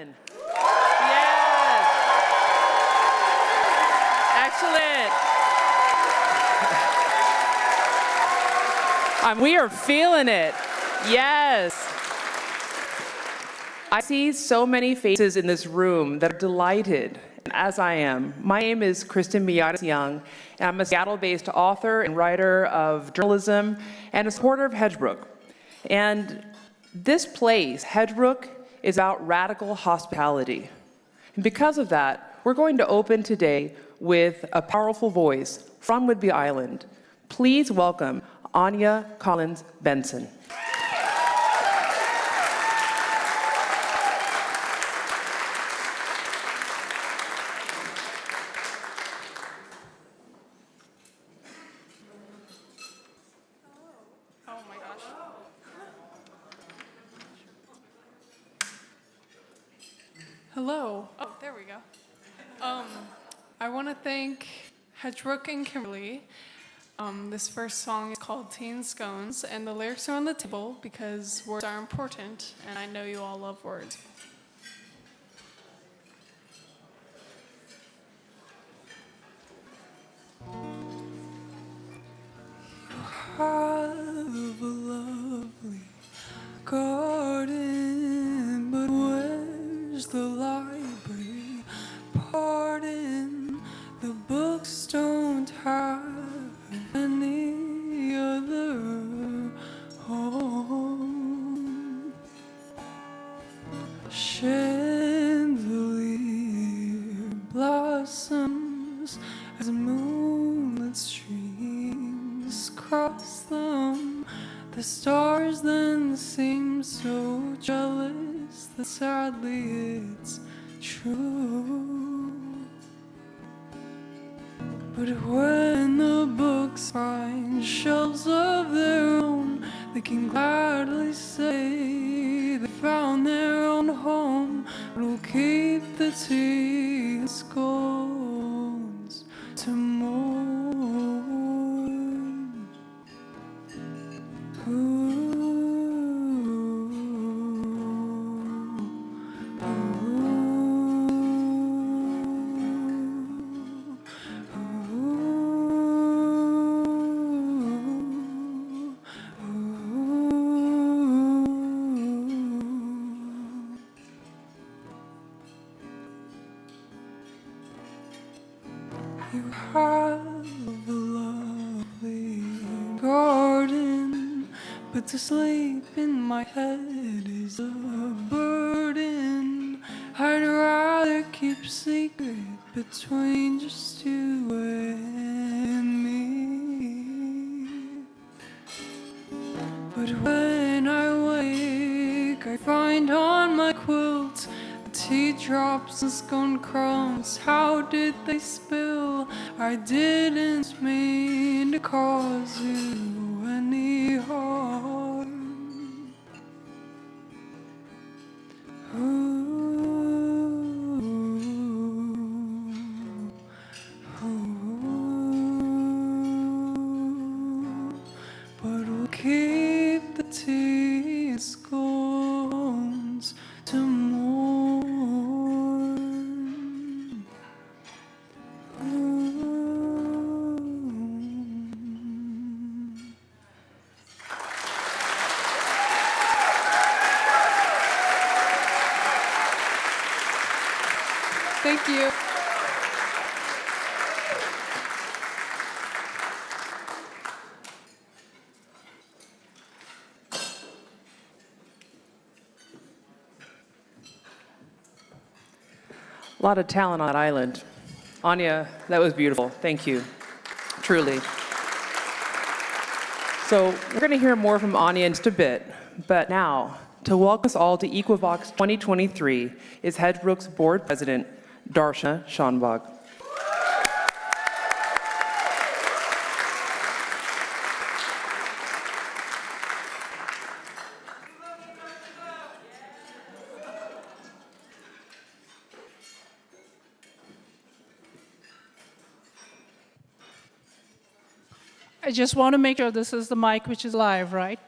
Bentsen. Yes. Excellent. We are feeling it. Yes. I see so many faces in this room that are delighted, as I am. My name is Kristen Millares Young, and I'm a Seattle-based author and writer of journalism and a supporter of Hedgebrook. And this place, Hedgebrook, is about radical hospitality. And because of that, we're going to open today with a powerful voice from Whidbey Island. Please welcome Anja Bentsen. Hello. Oh, there we go. I want to thank Hedgebrook and Kimberly. This first song is called Tea and Scones, and the lyrics are on the table because words are important, and I know you all love words. You have a lovely garden, but where's the library? Pardon, the books don't have any other home. Chandelier blossoms as moonlit streams cross them. The stars then seem so jealous that sadly it's true. But when the books find shelves of their own, they can gladly say they found their own home. But we'll keep the tea and scones to mourn. You have a lovely garden, but to sleep in my head is a burden. I'd rather keep secret between just you and me. But when I wake, I find on my quilt teardrops and scone crumbs. How did they spill? I didn't mean to cause you any harm. But we'll keep the tea and scones to mourn. Thank you. A lot of talent on that island. Anja, that was beautiful. Thank you. Truly. So we're going to hear more from Anja in just a bit, but now, to welcome us all to Equivox 2023 is Hedgebrook's board president, Darshana Shanbag. I just want to make sure this is the mic which is live, right?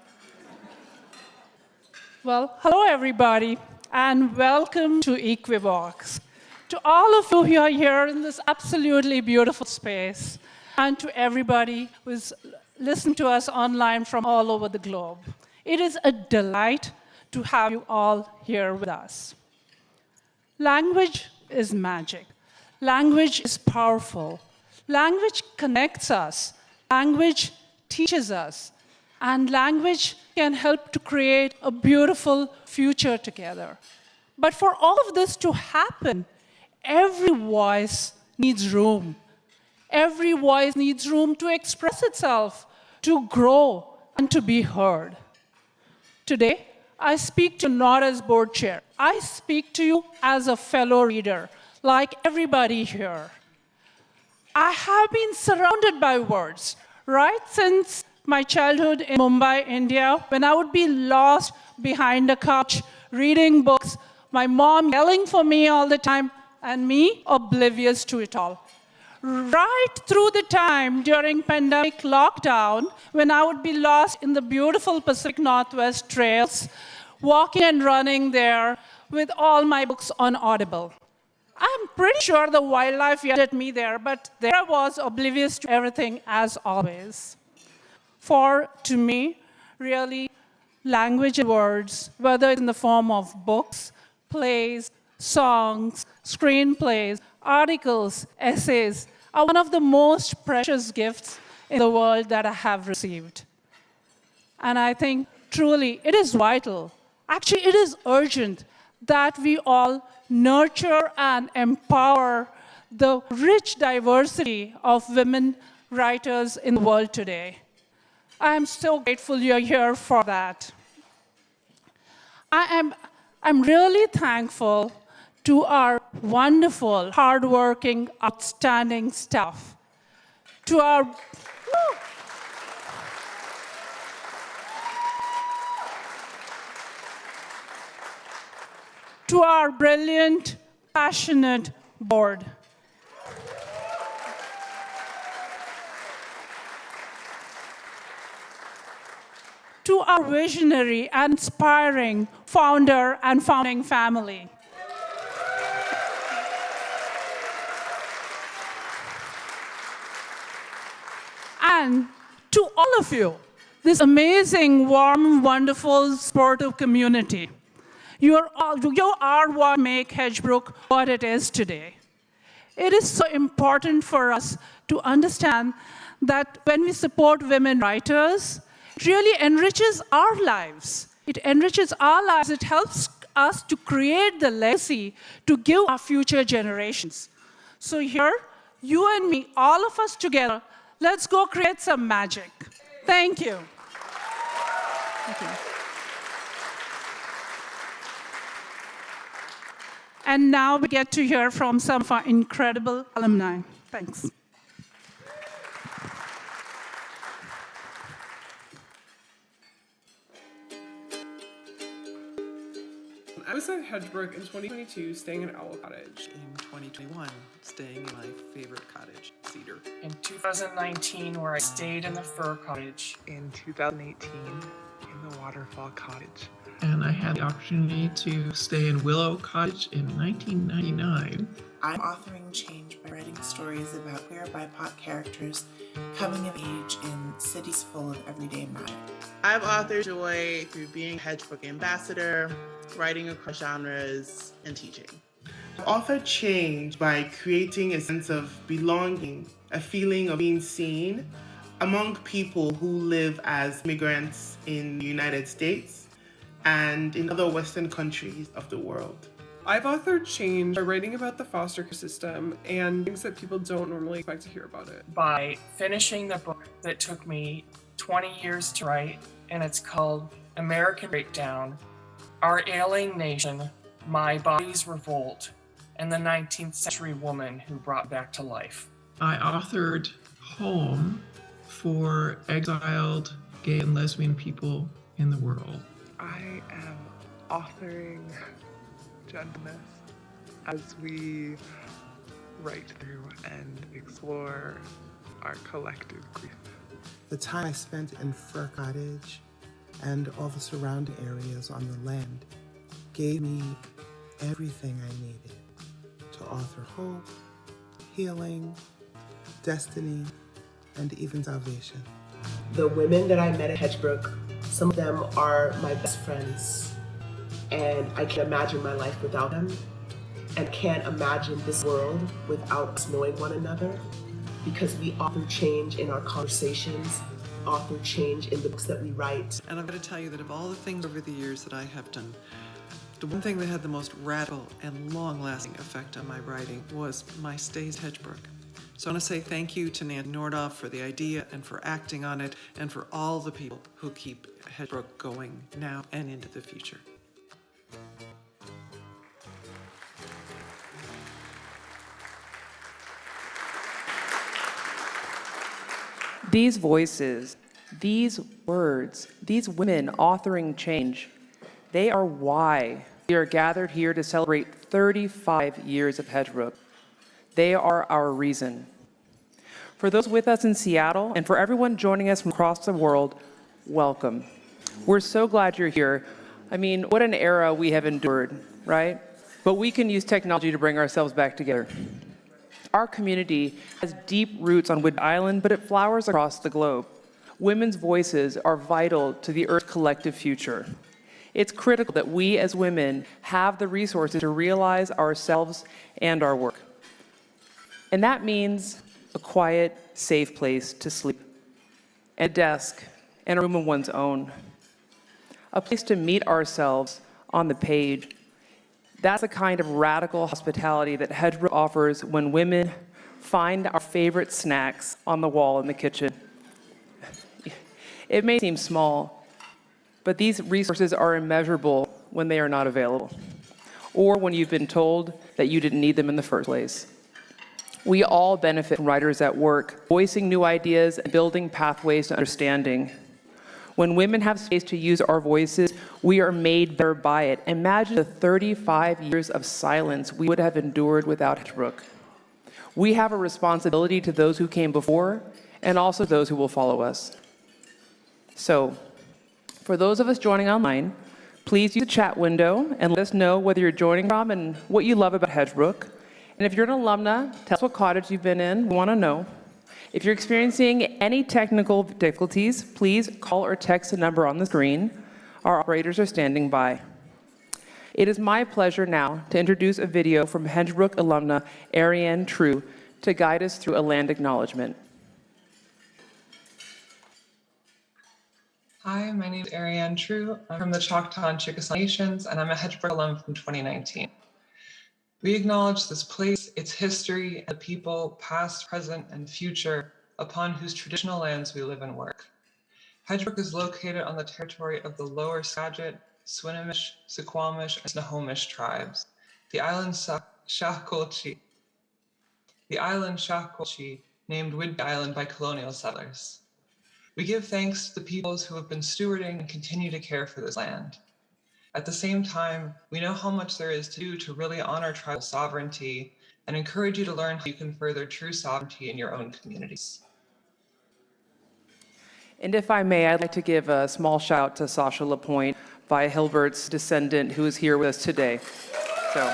Well, hello everybody. and welcome to Equivox. To all of you who are here in this absolutely beautiful space, and to everybody who's listened to us online from all over the globe. It is a delight to have you all here with us. Language is magic. Language is powerful. Language connects us. Language teaches us. And language can help to create a beautiful future together. But for all of this to happen, every voice needs room. Every voice needs room to express itself, to grow, and to be heard. Today, I speak to you not as board chair. I speak to you as a fellow reader, like everybody here. I have been surrounded by words, right since my childhood in Mumbai, India, when I would be lost behind a couch, reading books, my mom yelling for me all the time, and me oblivious to it all. Right through the time during pandemic lockdown, when I would be lost in the beautiful Pacific Northwest trails, walking and running there with all my books on Audible. I'm pretty sure the wildlife yelled at me there, but there I was, oblivious to everything as always. For, to me, really, language and words, whether it's in the form of books, plays, songs, screenplays, articles, essays, are one of the most precious gifts in the world that I have received. And I think, truly, it is vital, actually it is urgent, that we all nurture and empower the rich diversity of women writers in the world today. I am so grateful you're here for that. I'm really thankful to our wonderful, hardworking, outstanding staff, to our brilliant, passionate board. To our visionary and inspiring founder and founding family. And to all of you, this amazing, warm, wonderful, supportive community. You are what make Hedgebrook what it is today. It is so important for us to understand that when we support women writers, it really enriches our lives. It enriches our lives. It helps us to create the legacy to give our future generations. So here, you and me, all of us together, let's go create some magic. Thank you. Thank you. And now we get to hear from some of our incredible alumni. Thanks. I was at Hedgebrook in 2022, staying in Owl Cottage. In 2021, staying in my favorite cottage, Cedar. In 2019, where I stayed in the Fir Cottage. In 2018, in the Waterfall Cottage. And I had the opportunity to stay in Willow Cottage in 1999. I'm authoring change by writing stories about queer BIPOC characters coming of age in cities full of everyday magic. I've authored joy through being a Hedgebrook ambassador, writing across genres, and teaching. I've authored change by creating a sense of belonging, a feeling of being seen among people who live as immigrants in the United States and in other Western countries of the world. I've authored change by writing about the foster care system and things that people don't normally expect to hear about it. By finishing the book that took me 20 years to write, and it's called American Breakdown, Our Ailing Nation, My Body's Revolt, and the 19th Century Woman Who Brought Back to Life. I authored Home for exiled gay and lesbian people in the world. I am authoring gentleness as we write through and explore our collective grief. The time I spent in Fir Cottage and all the surrounding areas on the land gave me everything I needed to author hope, healing, destiny, and even salvation. The women that I met at Hedgebrook, some of them are my best friends, and I can't imagine my life without them, and can't imagine this world without us knowing one another, because we author change in our conversations, author change in the books that we write. And I've got to tell you that of all the things over the years that I have done, the one thing that had the most radical and long-lasting effect on my writing was my stays at Hedgebrook. So I want to say thank you to Nancy Nordoff for the idea and for acting on it, and for all the people who keep Hedgebrook going now and into the future. These voices, these words, these women authoring change, they are why we are gathered here to celebrate 35 years of Hedgebrook. They are our reason. For those with us in Seattle, and for everyone joining us from across the world, welcome. We're so glad you're here. I mean, what an era we have endured, right? But we can use technology to bring ourselves back together. Our community has deep roots on Whidbey Island, but it flowers across the globe. Women's voices are vital to the Earth's collective future. It's critical that we as women have the resources to realize ourselves and our work. And that means a quiet, safe place to sleep, a desk, and a room of one's own. A place to meet ourselves on the page. That's the kind of radical hospitality that Hedgebrook offers when women find our favorite snacks on the wall in the kitchen. It may seem small, but these resources are immeasurable when they are not available, or when you've been told that you didn't need them in the first place. We all benefit from writers at work, voicing new ideas and building pathways to understanding. When women have space to use our voices, we are made better by it. Imagine the 35 years of silence we would have endured without Hedgebrook. We have a responsibility to those who came before, and also those who will follow us. So, for those of us joining online, please use the chat window and let us know whether you're joining from and what you love about Hedgebrook. And if you're an alumna, tell us what cottage you've been in. We want to know. If you're experiencing any technical difficulties, please call or text the number on the screen. Our operators are standing by. It is my pleasure now to introduce a video from Hedgebrook alumna Ariane True to guide us through a land acknowledgement. Hi, my name is Ariane True. I'm from the Choctaw and Chickasaw Nations, and I'm a Hedgebrook alum from 2019. We acknowledge this place, its history, and the people, past, present, and future, upon whose traditional lands we live and work. Hedgebrook is located on the territory of the Lower Skagit, Swinomish, Suquamish, and Snohomish tribes. The island Shakolchi, named Whidbey Island by colonial settlers. We give thanks to the peoples who have been stewarding and continue to care for this land. At the same time, we know how much there is to do to really honor tribal sovereignty and encourage you to learn how you can further true sovereignty in your own communities. And if I may, I'd like to give a small shout out to Sasha Lapointe, Vi Hilbert's descendant, who is here with us today. So,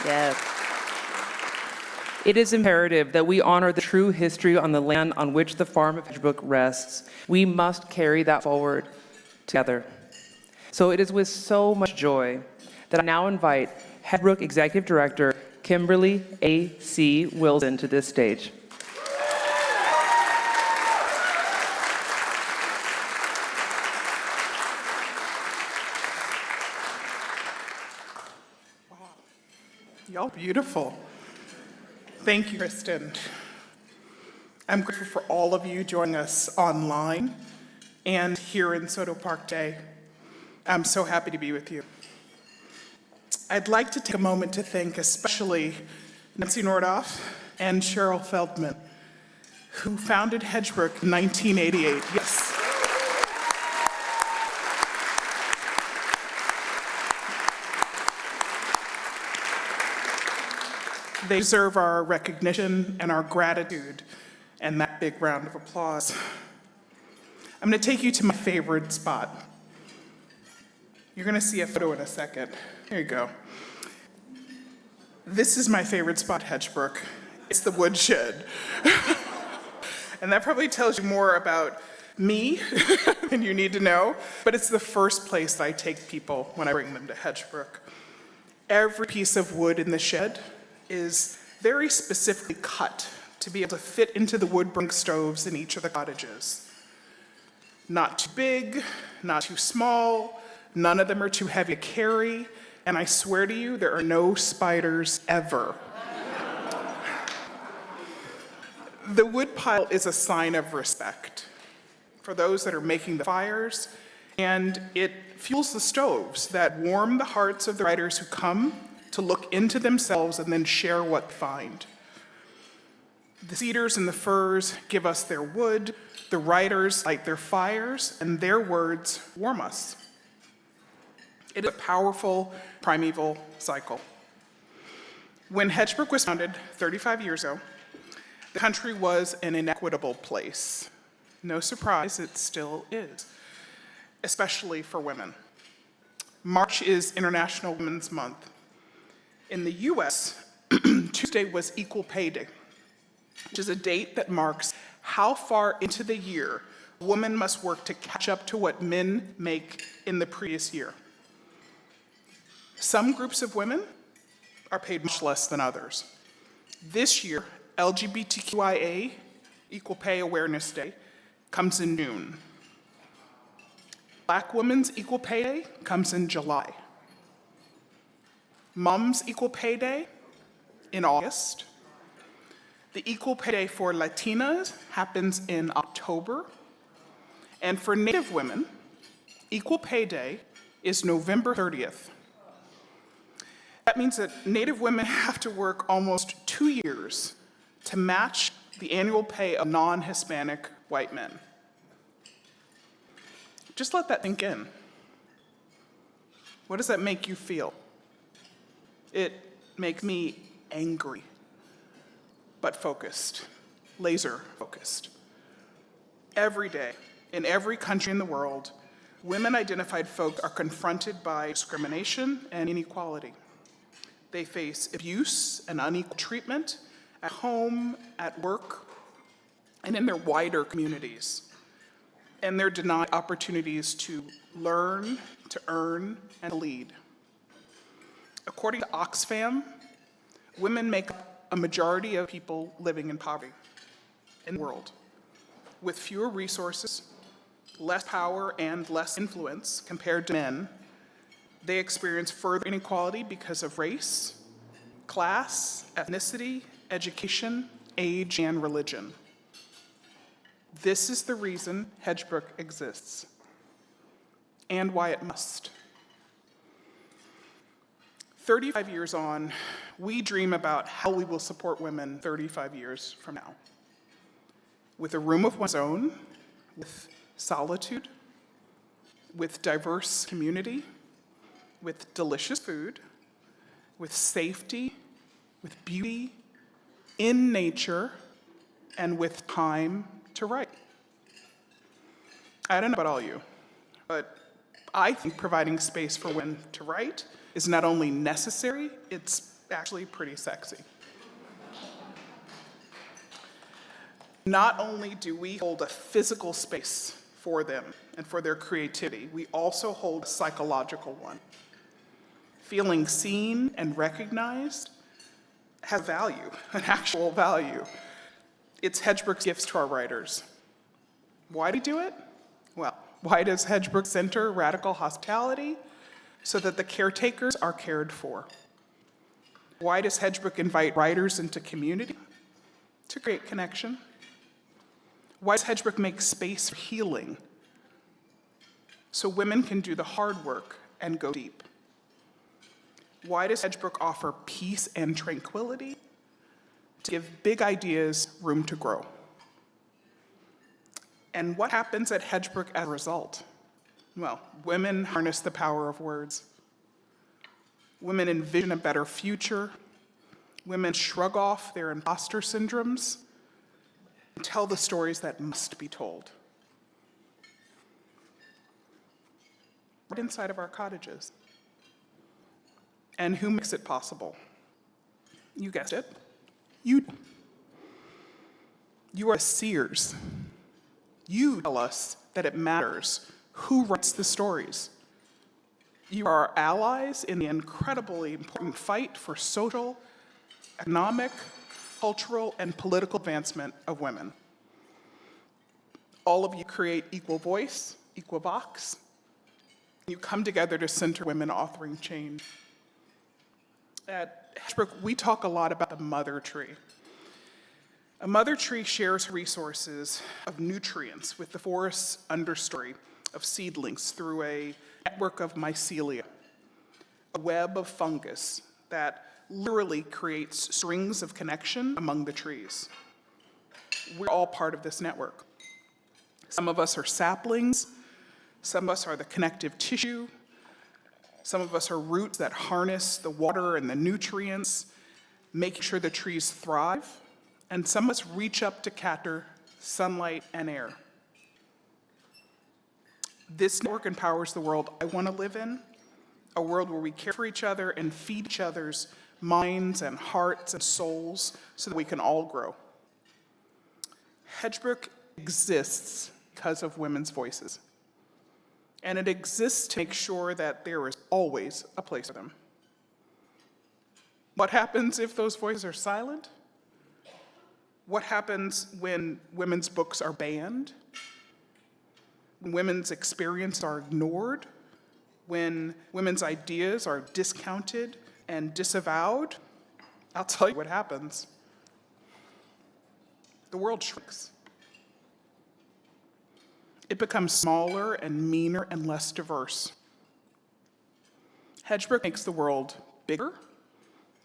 yes. It is imperative that we honor the true history on the land on which the farm of Hedgebrook rests. We must carry that forward together. So it is with so much joy that I now invite Hedgebrook Executive Director Kimberly A.C. Wilson to this stage. Y'all beautiful. Thank you, Kristen. I'm grateful for all of you joining us online and here in Sodo Park today. I'm so happy to be with you. I'd like to take a moment to thank especially Nancy Nordoff and Cheryl Feldman, who founded Hedgebrook in 1988. Yes. They deserve our recognition and our gratitude and that big round of applause. I'm going to take you to my favorite spot, You're gonna see a photo in a second. There you go. This is my favorite spot, Hedgebrook. It's the woodshed. And that probably tells you more about me than you need to know, but it's the first place that I take people when I bring them to Hedgebrook. Every piece of wood in the shed is very specifically cut to be able to fit into the wood burning stoves in each of the cottages. Not too big, not too small, none of them are too heavy to carry, and I swear to you, there are no spiders ever. The wood pile is a sign of respect for those that are making the fires, and it fuels the stoves that warm the hearts of the writers who come to look into themselves and then share what they find. The cedars and the firs give us their wood, the writers light their fires, and their words warm us. It is a powerful primeval cycle. When Hedgebrook was founded 35 years ago, the country was an inequitable place. No surprise, it still is, especially for women. March is International Women's Month. In the US, Tuesday was Equal Pay Day, which is a date that marks how far into the year a woman must work to catch up to what men make in the previous year. Some groups of women are paid much less than others. This year, LGBTQIA, Equal Pay Awareness Day, comes in June. Black Women's Equal Pay Day comes in July. Mom's Equal Pay Day in August. The Equal Pay Day for Latinas happens in October. And for Native women, Equal Pay Day is November 30th. That means that Native women have to work almost 2 years to match the annual pay of non-Hispanic white men. Just let that sink in. What does that make you feel? It makes me angry, but focused, laser focused. Every day, in every country in the world, women-identified folks are confronted by discrimination and inequality. They face abuse and unequal treatment at home, at work, and in their wider communities. And they're denied opportunities to learn, to earn, and to lead. According to Oxfam, women make up a majority of people living in poverty in the world, with fewer resources, less power, and less influence compared to men. They experience further inequality because of race, class, ethnicity, education, age, and religion. This is the reason Hedgebrook exists, and why it must. 35 years on, we dream about how we will support women 35 years from now. With a room of one's own, with solitude, with diverse community, with delicious food, with safety, with beauty, in nature, and with time to write. I don't know about all you, but I think providing space for women to write is not only necessary, it's actually pretty sexy. Not only do we hold a physical space for them and for their creativity, we also hold a psychological one. Feeling seen and recognized has value, an actual value. It's Hedgebrook's gifts to our writers. Why do we do it? Well, why does Hedgebrook center radical hospitality? So that the caretakers are cared for. Why does Hedgebrook invite writers into community? To create connection. Why does Hedgebrook make space for healing? So women can do the hard work and go deep. Why does Hedgebrook offer peace and tranquility? To give big ideas room to grow. And what happens at Hedgebrook as a result? Well, women harness the power of words. Women envision a better future. Women shrug off their imposter syndromes and tell the stories that must be told. right inside of our cottages. And who makes it possible? You guessed it. You. You are seers. You tell us that it matters who writes the stories. You are our allies in the incredibly important fight for social, economic, cultural, and political advancement of women. All of you create Equal Voice, Equivox. You come together to center women authoring change. At Hedgebrook, we talk a lot about the mother tree. A mother tree shares resources of nutrients with the forest's understory of seedlings through a network of mycelia, a web of fungus that literally creates strings of connection among the trees. We're all part of this network. Some of us are saplings, some of us are the connective tissue, some of us are roots that harness the water and the nutrients, making sure the trees thrive, and some of us reach up to capture sunlight and air. This network empowers the world I want to live in, a world where we care for each other and feed each other's minds and hearts and souls so that we can all grow. Hedgebrook exists because of women's voices. And it exists to make sure that there is always a place for them. What happens if those voices are silent? What happens when women's books are banned? When women's experiences are ignored? When women's ideas are discounted and disavowed? I'll tell you what happens. The world shrinks. It becomes smaller and meaner and less diverse. Hedgebrook makes the world bigger,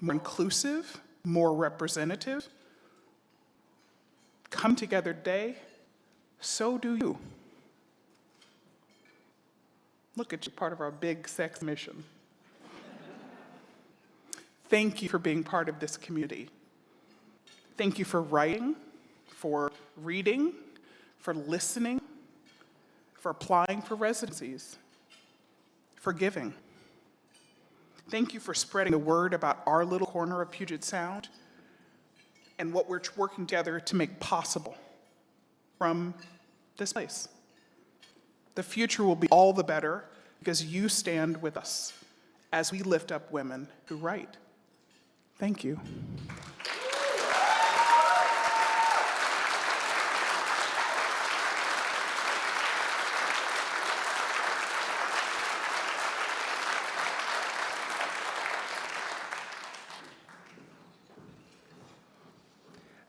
more inclusive, more representative. Come together today, so do you. Look at you, part of our big sex mission. Thank you for being part of this community. Thank you for writing, for reading, for listening, for applying for residencies, for giving. Thank you for spreading the word about our little corner of Puget Sound and what we're working together to make possible from this place. The future will be all the better because you stand with us as we lift up women who write. Thank you.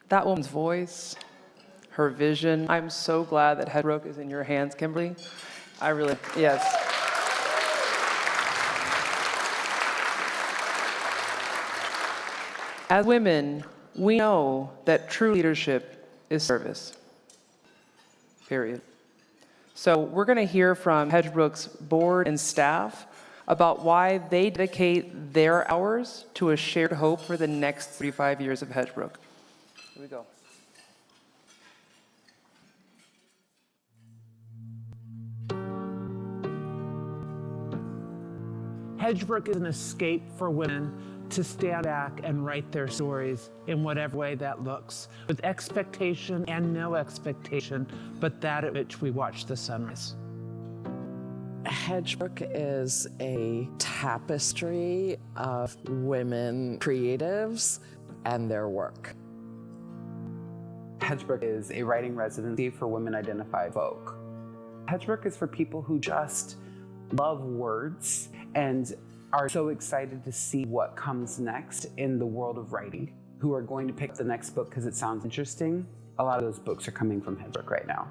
That woman's voice, her vision. I'm so glad that Hedgebrook is in your hands, Kimberly. I really, yes. As women, we know that true leadership is service. Period. So we're going to hear from Hedgebrook's board and staff about why they dedicate their hours to a shared hope for the next 35 years of Hedgebrook. Here we go. Hedgebrook is an escape for women to stand back and write their stories in whatever way that looks, with expectation and no expectation, but that at which we watch the sunrise. Hedgebrook is a tapestry of women creatives and their work. Hedgebrook is a writing residency for women-identified folk. Hedgebrook is for people who just love words and are so excited to see what comes next in the world of writing, who are going to pick up the next book because it sounds interesting. A lot of those books are coming from Hedgebrook right now.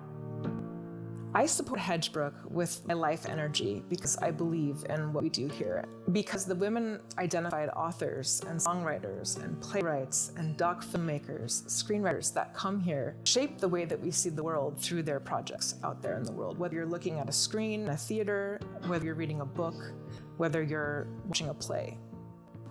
I support Hedgebrook with my life energy because I believe in what we do here. Because the women-identified authors and songwriters and playwrights and doc filmmakers, screenwriters that come here shape the way that we see the world through their projects out there in the world. Whether you're looking at a screen, a theater, whether you're reading a book, whether you're watching a play.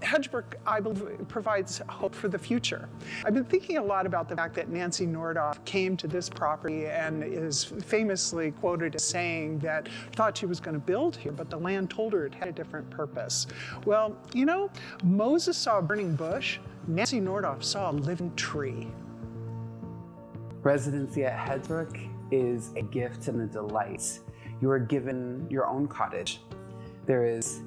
Hedgebrook, I believe, provides hope for the future. I've been thinking a lot about the fact that Nancy Nordoff came to this property and is famously quoted as saying that thought she was going to build here, but the land told her it had a different purpose. Well, you know, Moses saw a burning bush, Nancy Nordoff saw a living tree. Residency at Hedgebrook is a gift and a delight. You are given your own cottage. There is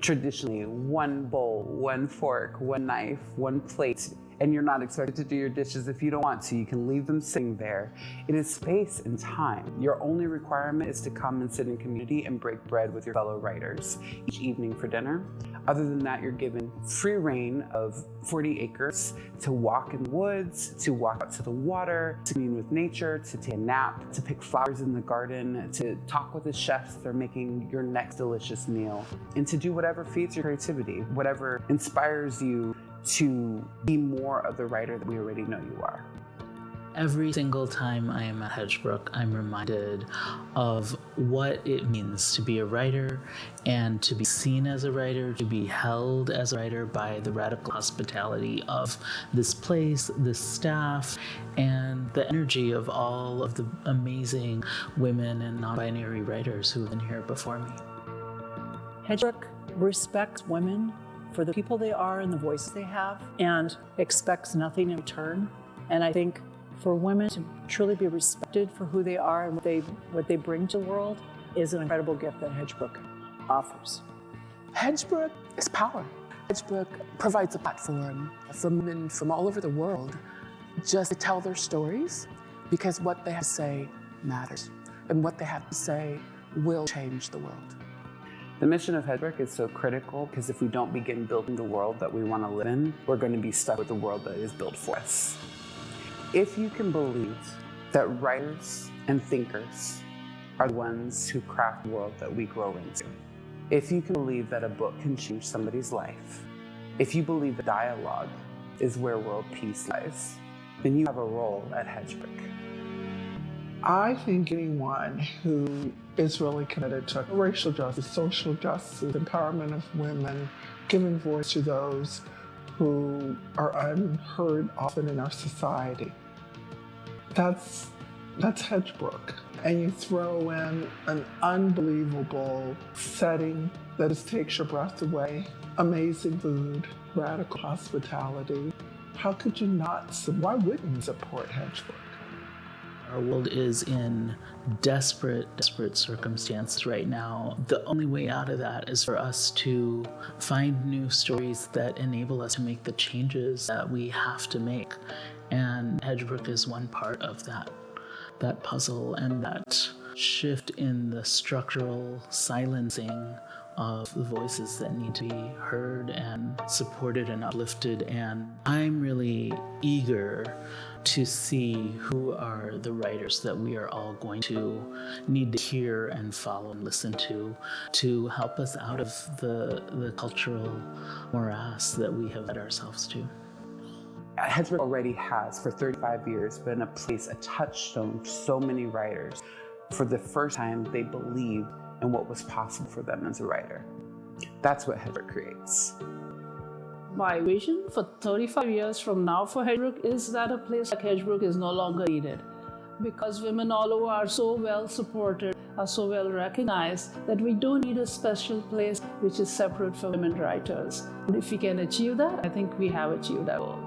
traditionally one bowl, one fork, one knife, one plate, and you're not expected to do your dishes if you don't want to. You can leave them sitting there. It is space and time. Your only requirement is to come and sit in community and break bread with your fellow writers each evening for dinner. Other than that, you're given free reign of 40 acres to walk in the woods, to walk out to the water, to commune with nature, to take a nap, to pick flowers in the garden, to talk with the chefs that are making your next delicious meal, and to do whatever feeds your creativity, whatever inspires you to be more of the writer that we already know you are. Every single time I am at Hedgebrook, I'm reminded of what it means to be a writer and to be seen as a writer, to be held as a writer by the radical hospitality of this place, this staff, and the energy of all of the amazing women and non-binary writers who have been here before me. Hedgebrook respects women for the people they are and the voices they have, and expects nothing in return. And I think for women to truly be respected for who they are and what they bring to the world is an incredible gift that Hedgebrook offers. Hedgebrook is power. Hedgebrook provides a platform for women from all over the world just to tell their stories, because what they have to say matters, and what they have to say will change the world. The mission of Hedgebrook is so critical because if we don't begin building the world that we want to live in, we're going to be stuck with the world that is built for us. If you can believe that writers and thinkers are the ones who craft the world that we grow into, if you can believe that a book can change somebody's life, if you believe that dialogue is where world peace lies, then you have a role at Hedgebrook. I think anyone who is really committed to racial justice, social justice, empowerment of women, giving voice to those who are unheard often in our society, that's Hedgebrook. And you throw in an unbelievable setting that just takes your breath away, amazing food, radical hospitality. How could you not, why wouldn't you support Hedgebrook? Our world is in desperate circumstances right now. The only way out of that is for us to find new stories that enable us to make the changes that we have to make. And Hedgebrook is one part of that puzzle, and that shift in the structural silencing of the voices that need to be heard and supported and uplifted. And I'm really eager to see who are the writers that we are all going to need to hear and follow and listen to help us out of the cultural morass that we have led ourselves to. Hedgebrook already has, for 35 years, been a place, a touchstone for so many writers. For the first time, they believed in what was possible for them as a writer. That's what Hedgebrook creates. My vision for 35 years from now for Hedgebrook is that a place like Hedgebrook is no longer needed, because women all over are so well supported, are so well recognized, that we don't need a special place which is separate for women writers. And if we can achieve that, I think we have achieved our goal.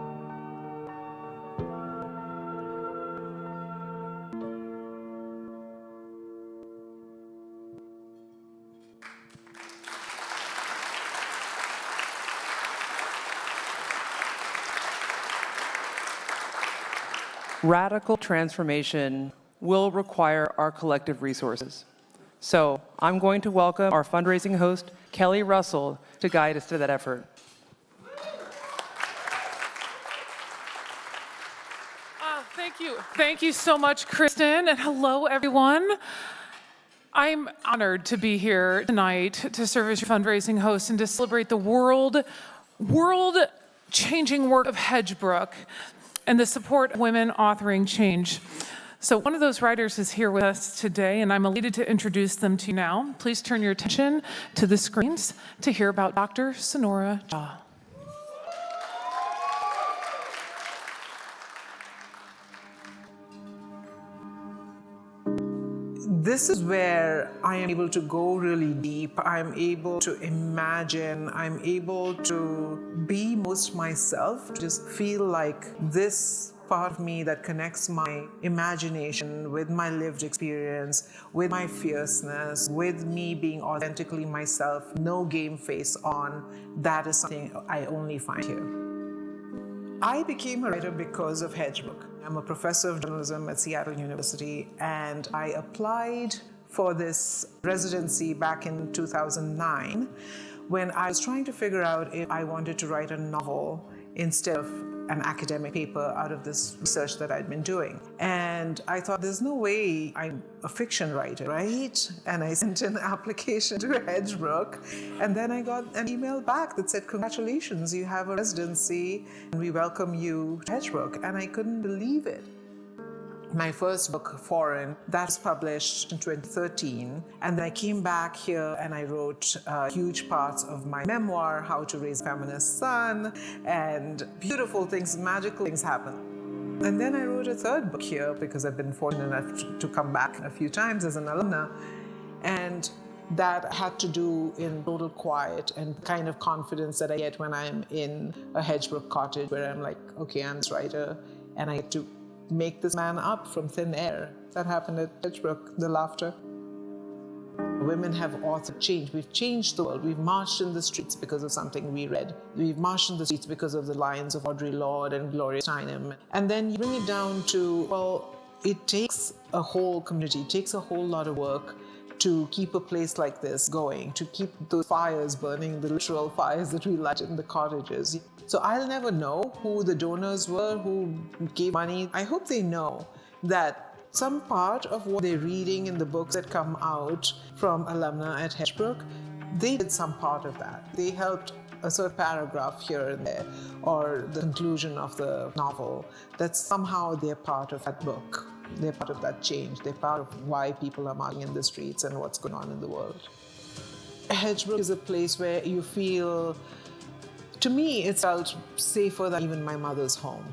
Radical transformation will require our collective resources. So I'm going to welcome our fundraising host, Kelly Russell, to guide us through that effort. Thank you. Thank you so much, Kristen, and hello, everyone. I'm honored to be here tonight to serve as your fundraising host and to celebrate the world-changing work of Hedgebrook and the support of women authoring change. So one of those writers is here with us today, and I'm elated to introduce them to you now. Please turn your attention to the screens to hear about Dr. Sonora Jha. This is where I am able to go really deep. I'm able to imagine. I'm able to be most myself, just feel like this part of me that connects my imagination with my lived experience, with my fierceness, with me being authentically myself, no game face on. That is something I only find here. I became a writer because of Hedgebrook. I'm a professor of journalism at Seattle University, and I applied for this residency back in 2009 when I was trying to figure out if I wanted to write a novel instead of an academic paper out of this research that I'd been doing. And I thought, there's no way I'm a fiction writer, right? And I sent an application to Hedgebrook, and then I got an email back that said, congratulations, you have a residency, and we welcome you to Hedgebrook. And I couldn't believe it. My first book, Foreign, that was published in 2013. And then I came back here and I wrote huge parts of my memoir, How to Raise a Feminist Son, and beautiful things, magical things happened. And then I wrote a third book here because I've been fortunate enough to come back a few times as an alumna. And that had to do in total quiet and kind of confidence that I get when I'm in a Hedgebrook cottage where I'm like, okay, I'm this writer and I get to make this man up from thin air. That happened at Hedgebrook, the laughter. Women have authored change. We've changed the world. We've marched in the streets because of something we read. We've marched in the streets because of the lines of Audre Lorde and Gloria Steinem. And then you bring it down to, well, it takes a whole community, it takes a whole lot of work to keep a place like this going, to keep those fires burning, the literal fires that we light in the cottages. So I'll never know who the donors were, who gave money. I hope they know that some part of what they're reading in the books that come out from alumna at Hedgebrook, they did some part of that. They helped a sort of paragraph here and there, or the conclusion of the novel, that somehow they're part of that book. They're part of that change. They're part of why people are marching in the streets and what's going on in the world. Hedgebrook is a place where you feel, to me, it felt safer than even my mother's home.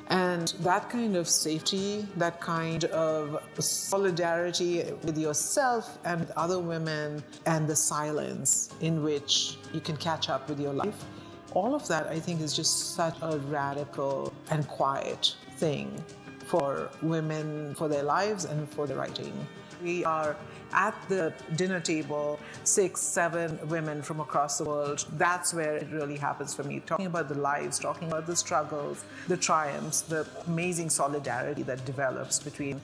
And that kind of safety, that kind of solidarity with yourself and with other women, and the silence in which you can catch up with your life, all of that, I think, is just such a radical and quiet thing for women, for their lives and for their writing. We are at the dinner table, 6, 7 women from across the world. That's where it really happens for me. Talking about the lives, talking about the struggles, the triumphs, the amazing solidarity that develops between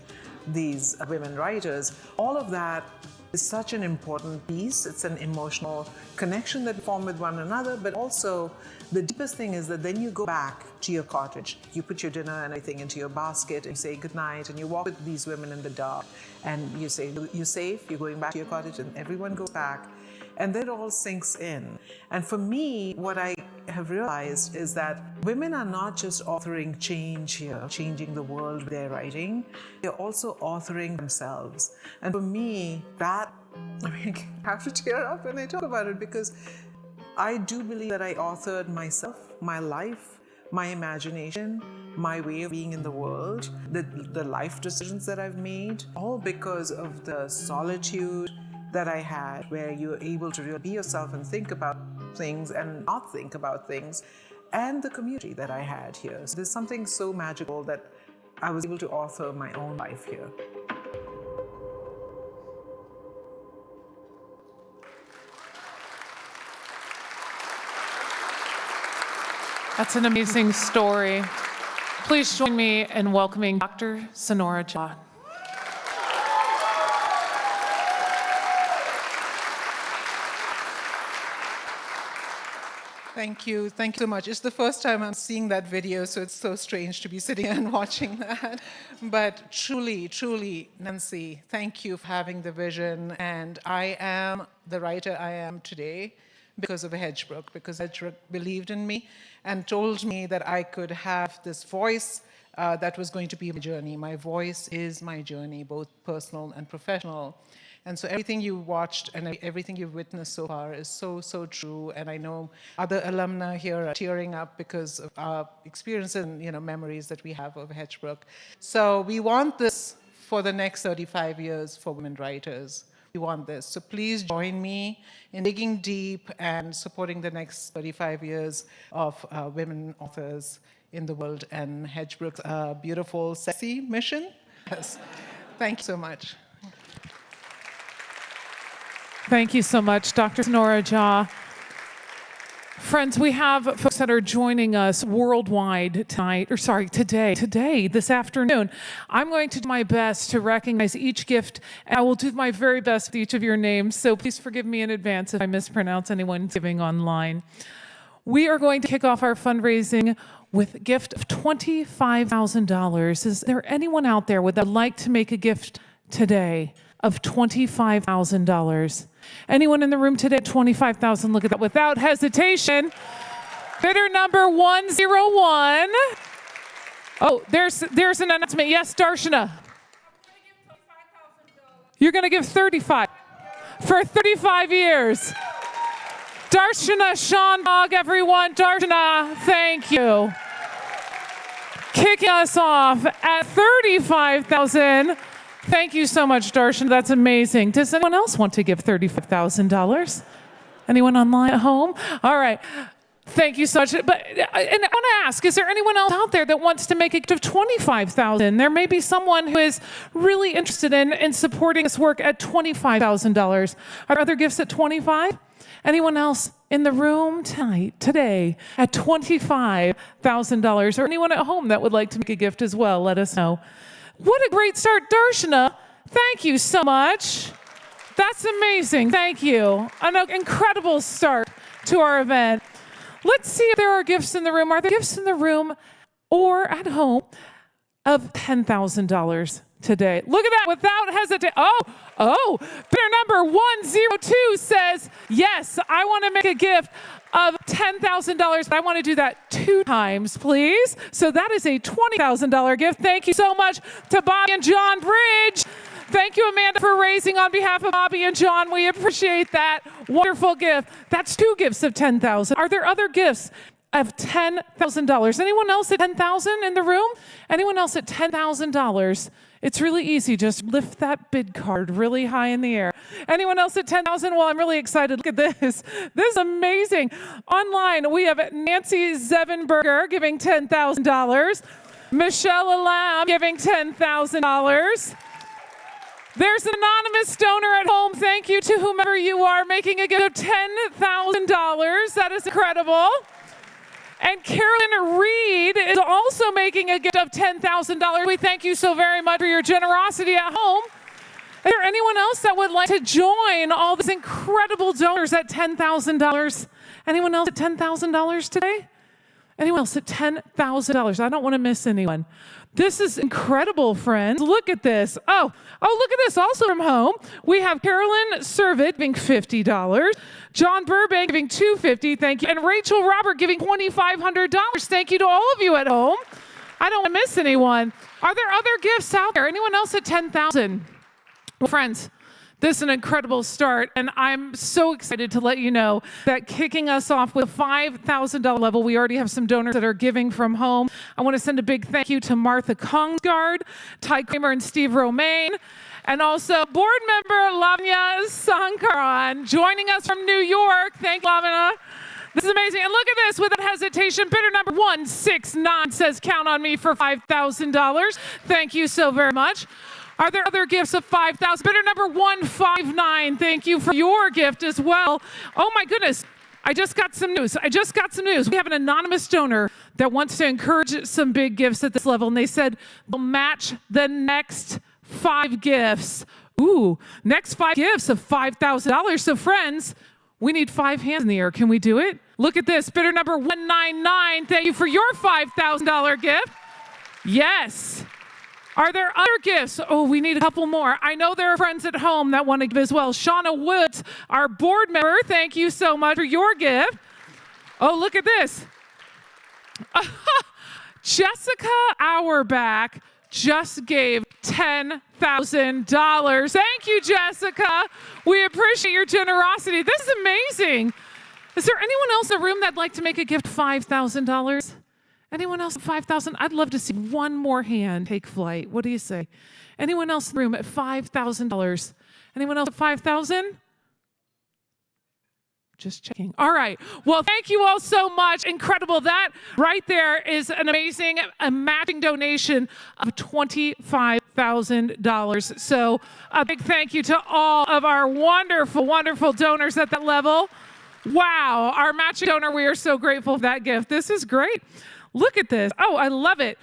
these women writers. All of that is such an important piece. It's an emotional connection that we form with one another, but also the deepest thing is that then you go back to your cottage. You put your dinner and everything into your basket and you say goodnight, and you walk with these women in the dark and you say, you're safe, you're going back to your cottage, and everyone goes back. And then it all sinks in. And for me, what I have realized is that women are not just authoring change here, changing the world with their writing, they're also authoring themselves. And for me, that, I have to tear up when I talk about it, because I do believe that I authored myself, my life, my imagination, my way of being in the world, the life decisions that I've made, all because of the solitude that I had, where you're able to really be yourself and think about things and not think about things, and the community that I had here. So there's something so magical that I was able to author my own life here. That's an amazing story. Please join me in welcoming Dr. Sonora Jha. Thank you so much. It's the first time I'm seeing that video, so it's so strange to be sitting and watching that. But truly, truly, Nancy, thank you for having the vision. And I am the writer I am today because of Hedgebrook, because Hedgebrook believed in me and told me that I could have this voice that was going to be my journey. My voice is my journey, both personal and professional. And so everything you watched and everything you've witnessed so far is so, so true. And I know other alumni here are tearing up because of our experiences and memories that we have of Hedgebrook. So we want this for the next 35 years for women writers. We want this. So please join me in digging deep and supporting the next 35 years of women authors in the world and Hedgebrook's beautiful, sexy mission. Yes. Thank you so much. Thank you so much, Dr. Nora Jha. Friends, we have folks that are joining us worldwide today, this afternoon. I'm going to do my best to recognize each gift, and I will do my very best with each of your names, so please forgive me in advance if I mispronounce anyone giving online. We are going to kick off our fundraising with a gift of $25,000. Is there anyone out there that would like to make a gift today of $25,000? Anyone in the room today? 25,000. Look at that. Without hesitation. Bidder number 101. Oh, there's an announcement. Yes, Darshana. You're going to give 35 for 35 years. Darshana Shanbag, everyone. Darshana, thank you. Kicking us off at 35,000. Thank you so much, Darshan. That's amazing. Does anyone else want to give $35,000? Anyone online at home? All right. Thank you so much. And I want to ask, is there anyone else out there that wants to make a gift of $25,000? There may be someone who is really interested in supporting this work at $25,000. Are there other gifts at $25,000? Anyone else in the room today at $25,000? Or anyone at home that would like to make a gift as well? Let us know. What a great start, Darshana. Thank you so much. That's amazing. Thank you. An incredible start to our event. Let's see if there are gifts in the room. Are there gifts in the room or at home of $10,000 today? Look at that, without hesitation. Oh, bidder number 102 says, yes, I want to make a gift of $10,000, but I want to do that 2 times, please. So that is a $20,000 gift. Thank you so much to Bobby and John Bridge. Thank you, Amanda, for raising on behalf of Bobby and John. We appreciate that wonderful gift. That's 2 gifts of $10,000. Are there other gifts of $10,000? Anyone else at $10,000 in the room? Anyone else at $10,000? It's really easy. Just lift that bid card really high in the air. Anyone else at $10,000? Well, I'm really excited. Look at this. This is amazing. Online, we have Nancy Zevenberger giving $10,000. Michelle Alam giving $10,000. There's an anonymous donor at home. Thank you to whomever you are making a gift of $10,000. That is incredible. And Carolyn Reed is also making a gift of $10,000. We thank you so very much for your generosity at home. Is there anyone else that would like to join all these incredible donors at $10,000? Anyone else at $10,000 today? Anyone else at $10,000? I don't want to miss anyone. This is incredible, friends. Look at this. Oh, look at this. Also from home, we have Carolyn Servit giving $50. John Burbank giving $250. Thank you. And Rachel Robert giving $2,500. Thank you to all of you at home. I don't want to miss anyone. Are there other gifts out there? Anyone else at $10,000? Well, friends, this is an incredible start, and I'm so excited to let you know that kicking us off with a $5,000 level, we already have some donors that are giving from home. I want to send a big thank you to Martha Kongsgaard, Ty Kramer, and Steve Romaine, and also board member Lavanya Sankaran joining us from New York. Thank you, Lavanya. This is amazing. And look at this, without hesitation, bidder number 169 says, count on me for $5,000. Thank you so very much. Are there other gifts of $5,000? Bidder number 159, thank you for your gift as well. Oh my goodness, I just got some news. We have an anonymous donor that wants to encourage some big gifts at this level, and they said they'll match the next 5 gifts. Ooh, next 5 gifts of $5,000. So friends, we need 5 hands in the air. Can we do it? Look at this, bidder number 199, thank you for your $5,000 gift. Yes. Are there other gifts? Oh, we need a couple more. I know there are friends at home that want to give as well. Shauna Woods, our board member, thank you so much for your gift. Oh, look at this. Jessica Auerbach just gave $10,000. Thank you, Jessica. We appreciate your generosity. This is amazing. Is there anyone else in the room that'd like to make a gift of $5,000? Anyone else at 5,000? I'd love to see one more hand take flight. What do you say? Anyone else in the room at $5,000? Anyone else at 5,000? Just checking. All right. Well, thank you all so much. Incredible. That right there is an amazing matching donation of $25,000. So a big thank you to all of our wonderful, wonderful donors at that level. Wow. Our matching donor, we are so grateful for that gift. This is great. Look at this. Oh, I love it.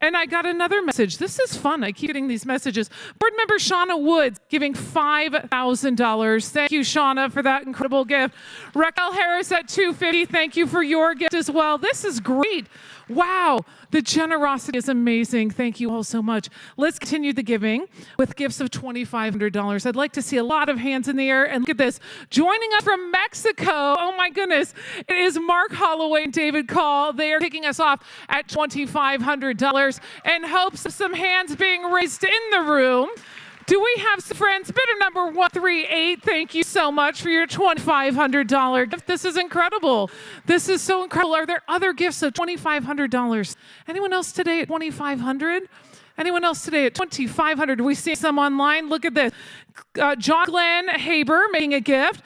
And I got another message. This is fun. I keep getting these messages. Board member Shauna Woods giving $5,000. Thank you, Shauna, for that incredible gift. Raquel Harris at $250. Thank you for your gift as well. This is great. Wow. The generosity is amazing. Thank you all so much. Let's continue the giving with gifts of $2,500. I'd like to see a lot of hands in the air. And look at this. Joining us from Mexico. Oh, my goodness. It is Mark Holloway and David Call. They are kicking us off at $2,500 in hopes of some hands being raised in the room. Do we have some friends? Bidder number 138, thank you so much for your $2,500 gift. This is incredible. This is so incredible. Are there other gifts of $2,500? Anyone else today at $2,500? Anyone else today at $2,500? Do we see some online? Look at this. John Glenn Haber making a gift.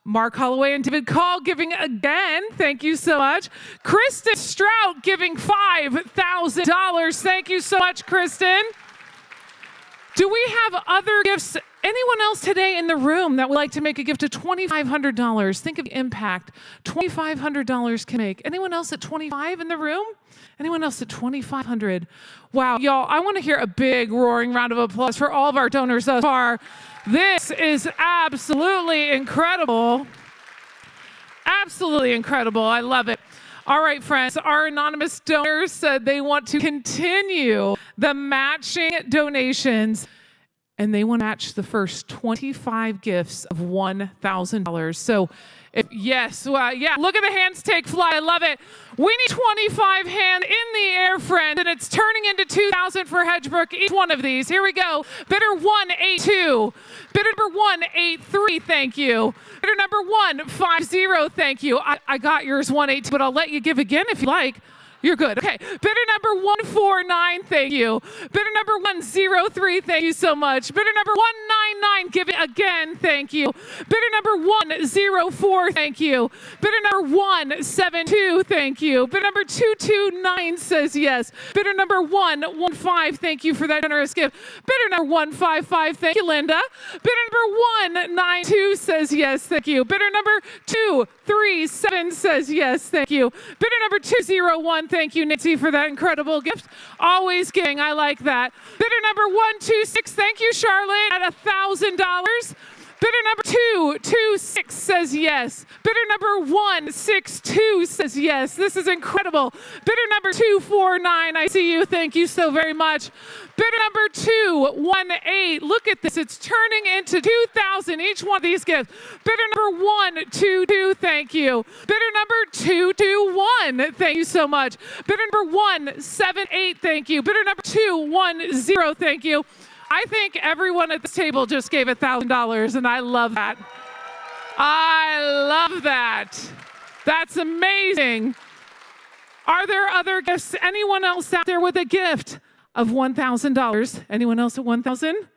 Mark Holloway and David Call giving again. Thank you so much. Kristen Strout giving $5,000. Thank you so much, Kristen. Do we have other gifts? Anyone else today in the room that would like to make a gift of $2,500? Think of the impact $2,500 can make. Anyone else at $2,500 in the room? Anyone else at $2,500? Wow, y'all, I want to hear a big roaring round of applause for all of our donors thus far. This is absolutely incredible. Absolutely incredible. I love it. All right, friends, our anonymous donors said they want to continue the matching donations, and they want to match the first 25 gifts of $1,000. So, yes, yeah, look at the hands take flight. I love it. We need 25 hands in the air, friend, and it's turning into 2,000 for Hedgebrook, each one of these. Here we go. Bidder 182. Bidder number 183, thank you. Bidder number 150, thank you. I got yours 182, but I'll let you give again if you like. You're good. Okay. Bidder number 149, thank you. Bidder number 103, thank you so much. Bidder number 199, give it again, thank you. Bidder number 104, thank you. Bidder number 172, thank you. Bidder number 229 says yes. Bidder number 115, thank you for that generous gift. Bidder number 155, thank you, Linda. Bidder number 192 says yes, thank you. Bidder number 237 says yes, thank you. Bidder number 201, thank you, Nancy, for that incredible gift. Always giving. I like that. Bidder number 126. Thank you, Charlotte, at $1,000. Bidder number 226 says yes. Bidder number 162 says yes. This is incredible. Bidder number 249. I see you. Thank you so very much. Bidder number 218. Look at this. It's turning into 2,000 each one of these gifts. Bidder number 122. Thank you. Bidder number 221. Thank you so much. Bidder number 178. Thank you. Bidder number 210. Thank you. I think everyone at this table just gave $1,000, and I love that. I love that. That's amazing. Are there other gifts? Anyone else out there with a gift of $1,000? Anyone else at $1,000?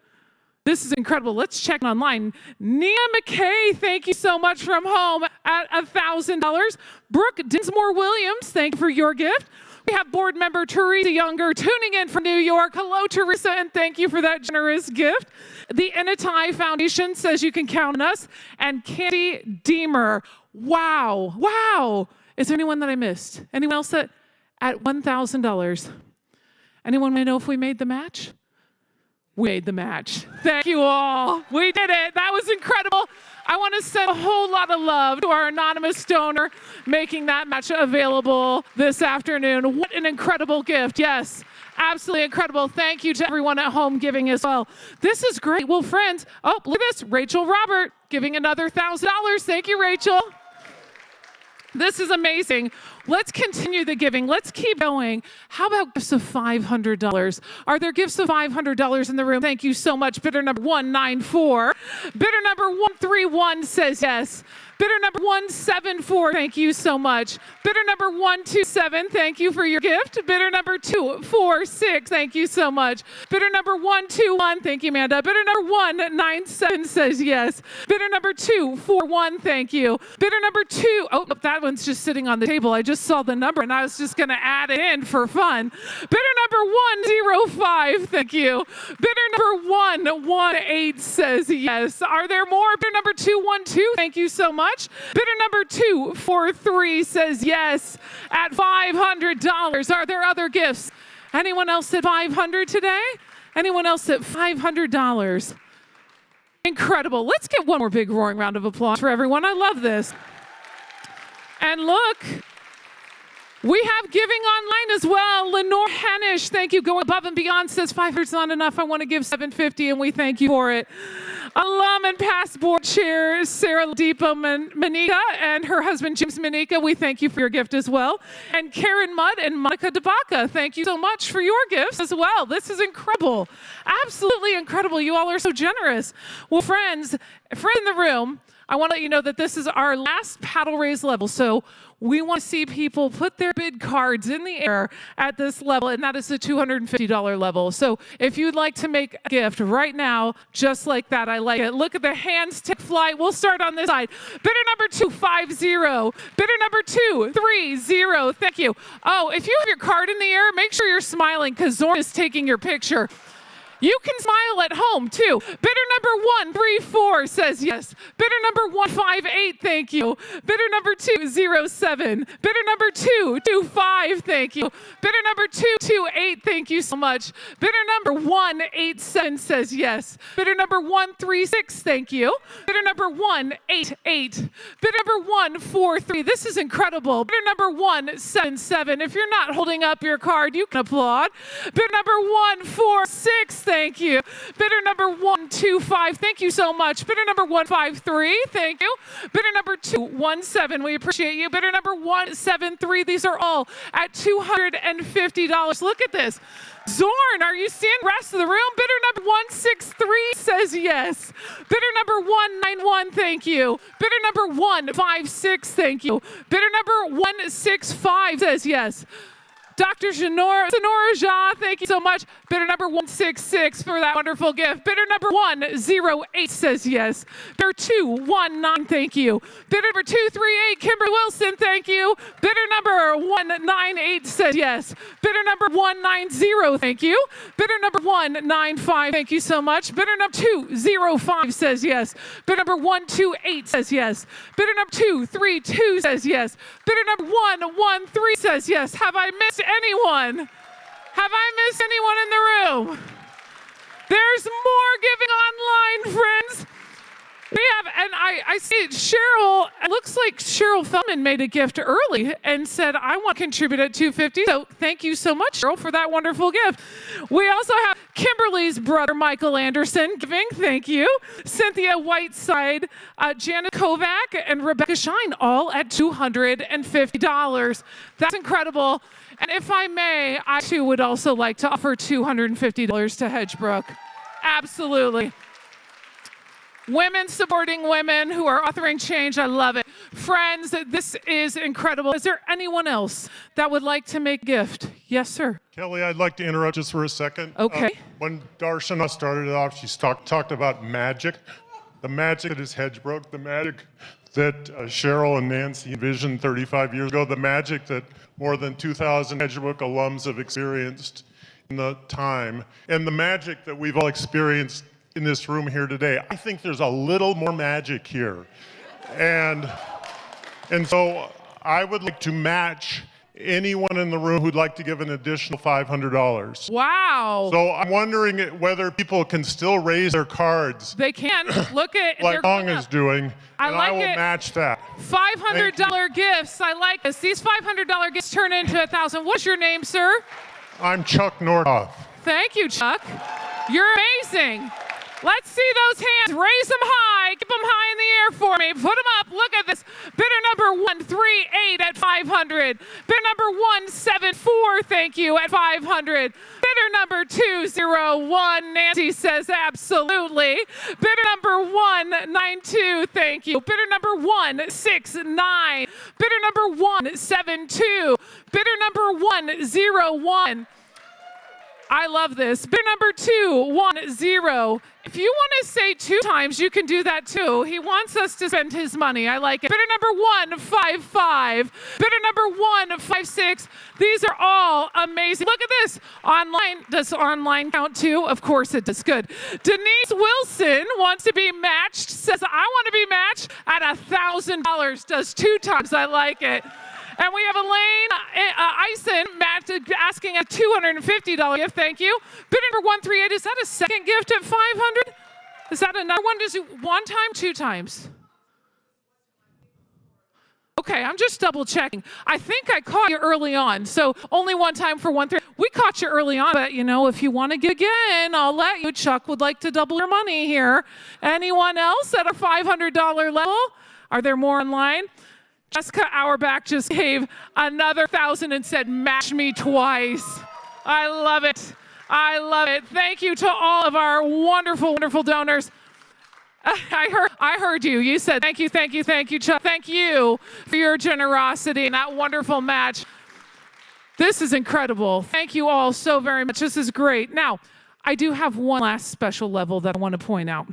This is incredible. Let's check online. Nia McKay, thank you so much from home at $1,000. Brooke Dinsmore Williams, thank you for your gift. We have board member Teresa Younger tuning in from New York. Hello, Teresa, and thank you for that generous gift. The Initai Foundation says you can count on us. And Candy Deemer. Wow. Wow. Is there anyone that I missed? Anyone else at $1,000? Anyone may know if we made the match? We made the match. Thank you all. We did it. That was incredible. I want to send a whole lot of love to our anonymous donor making that match available this afternoon. What an incredible gift. Yes, absolutely incredible. Thank you to everyone at home giving as well. This is great. Well, friends, oh, look at this. Rachel Robert giving another $1,000. Thank you, Rachel. This is amazing. Let's continue the giving. Let's keep going. How about gifts of $500? Are there gifts of $500 in the room? Thank you so much. Bidder number 194. Bidder number 131 says yes. Bidder number 174, thank you so much. Bidder number 127, thank you for your gift. Bidder number 246, thank you so much. Bidder number 121, thank you, Amanda. Bidder number 197 says yes. Bidder number 241, thank you. Bidder number 2, oh, that one's just sitting on the table. I just saw the number and I was just gonna add it in for fun. Bidder number 105, thank you. Bidder number 118 says yes. Are there more? Bidder number 212, thank you so much. Bidder number 243 says yes at $500. Are there other gifts? Anyone else at $500 today? Anyone else at $500? Incredible. Let's get one more big roaring round of applause for everyone. I love this. And look, we have giving online as well. Lenore Hennish, thank you. Going above and beyond, says $500's not enough. I want to give $750, and we thank you for it. Alum and past board chair Sarah Deepa Manika and her husband James Manika, we thank you for your gift as well. And Karen Mudd and Monica DeBaca, thank you so much for your gifts as well. This is incredible. Absolutely incredible. You all are so generous. Well, friends in the room, I want to let you know that this is our last paddle raise level. So we want to see people put their bid cards in the air at this level, and that is the $250 level. So if you'd like to make a gift right now, just like that, I like it. Look at the hands take flight. We'll start on this side. Bidder number 250. Bidder number 230. Thank you. Oh, if you have your card in the air, make sure you're smiling because Zorn is taking your picture. You can smile at home, too. Bidder number 134 says yes. Bidder number 158, thank you. Bidder number 207. Bidder number 225, thank you. Bidder number 228, thank you so much. Bidder number 187 says yes. Bidder number 136, thank you. Bidder number 188. Bidder number 143. This is incredible. Bidder number 177. If you're not holding up your card, you can applaud. Bidder number 146, thank you. Bidder number 125, thank you so much. Bidder number 153, thank you. Bidder number 217, we appreciate you. Bidder number 173, these are all at $250. Look at this. Zorn, are you seeing the rest of the room? Bidder number 163 says yes. Bidder number 191, thank you. Bidder number 156, thank you. Bidder number 165 says yes. Dr. Sonora Jha, thank you so much. Bidder number 166 for that wonderful gift. Bidder number 108 says yes. Bidder 219, thank you. Bidder number 238, Kimberly Wilson, thank you. Bidder number 198 says yes. Bidder number 190, thank you. Bidder number 195, thank you so much. Bidder number 205 says yes. Bidder number 128 says yes. Bidder number 232 says yes. Bidder number 113 says yes. Have I missed anyone? Have I missed anyone in the room? There's more giving online, friends. We have, and I see Cheryl, it looks like Cheryl Feldman made a gift early and said, I want to contribute at $250. So thank you so much, Cheryl, for that wonderful gift. We also have Kimberly's brother, Michael Anderson, giving, thank you. Cynthia Whiteside, Janet Kovac, and Rebecca Shine, all at $250. That's incredible. And if I may, I too would also like to offer $250 to Hedgebrook. Absolutely. Women supporting women who are authoring change. I love it. Friends, this is incredible. Is there anyone else that would like to make a gift? Yes, sir. Kelly, I'd like to interrupt just for a second. Okay. When Darshana started it off, she talked about magic. The magic that is Hedgebrook, the magic that Cheryl and Nancy envisioned 35 years ago, the magic that more than 2,000 Hedgebrook alums have experienced in the time, and the magic that we've all experienced in this room here today. I think there's a little more magic here. And so I would like to match anyone in the room who'd like to give an additional $500. Wow. So I'm wondering whether people can still raise their cards. They can. Look at like Ong is doing. I and like I will it. match that. $500 gifts. I like this. These $500 gifts turn into 1,000. What's your name, sir? I'm Chuck Nordhoff. Thank you, Chuck. You're amazing. Let's see those hands. Raise them high. Keep them high in the air for me. Put them up. Look at this. Bidder number 138 at 500. Bidder number 174, thank you, at 500. Bidder number 201, Nancy says absolutely. Bidder number 192, thank you. Bidder number 169. Bidder number 172. Bidder number 101. I love this. Bidder number 210. If you want to say 2 times, you can do that too. He wants us to spend his money. I like it. Bidder number 155. Bidder number 156. These are all amazing. Look at this. Online. Does online count too? Of course it does. Good. Denise Wilson wants to be matched. Says, I want to be matched at $1,000. Does 2 times. I like it. And we have Elaine Eisen asking a $250 gift. Thank you. Bidder number 138. Is that a second gift at 500? Is that another one? Does it 1 time, 2 times? Okay, I'm just double checking. I think I caught you early on, so only 1 time for 138. We caught you early on, but you know, if you want to get again, I'll let you. Chuck would like to double your money here. Anyone else at a $500 level? Are there more online? Jessica Auerbach just gave another 1,000 and said, match me twice. I love it. I love it. Thank you to all of our wonderful, wonderful donors. I heard you. You said, thank you, thank you, thank you, Chuck. Thank you for your generosity and that wonderful match. This is incredible. Thank you all so very much. This is great. Now, I do have one last special level that I want to point out.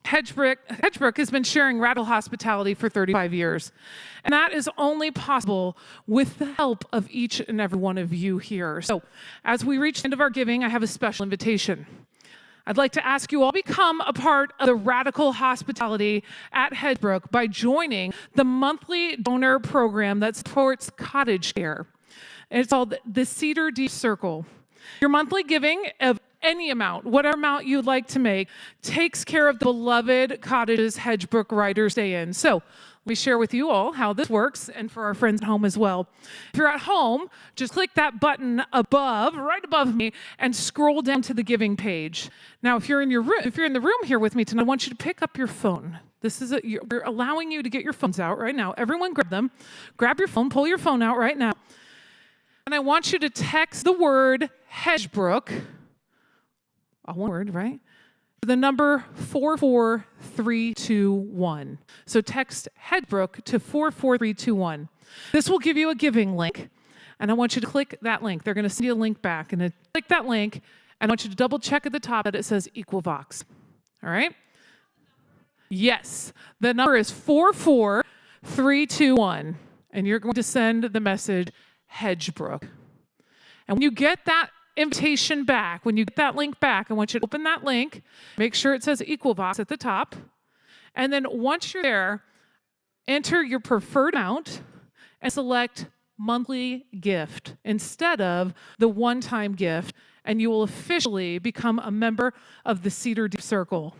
Hedgebrook has been sharing radical hospitality for 35 years. And that is only possible with the help of each and every one of you here. So as we reach the end of our giving, I have a special invitation. I'd like to ask you all to become a part of the radical hospitality at Hedgebrook by joining the monthly donor program that supports cottage care. It's called the Cedar Deep Circle. Your monthly giving of any amount, whatever amount you'd like to make, takes care of the beloved cottages Hedgebrook riders stay in. So let me share with you all how this works, and for our friends at home as well. If you're at home, just click that button above, right above me, and scroll down to the giving page. Now, if you're in the room here with me tonight, I want you to pick up your phone. We're allowing you to get your phones out right now. Everyone grab them. Grab your phone, pull your phone out right now. And I want you to text the word Hedgebrook, one word, right? The number 44321. So text Hedgebrook to 44321. This will give you a giving link, and I want you to click that link. They're going to send you a link back, and click that link, and I want you to double check at the top that it says Equivox. All right? Yes, the number is 44321, and you're going to send the message Hedgebrook. And when you get that invitation back, when you get that link back, I want you to open that link, make sure it says Equivox at the top, and then once you're there, enter your preferred amount and select monthly gift instead of the one-time gift, and you will officially become a member of the Cedar Deep Circle.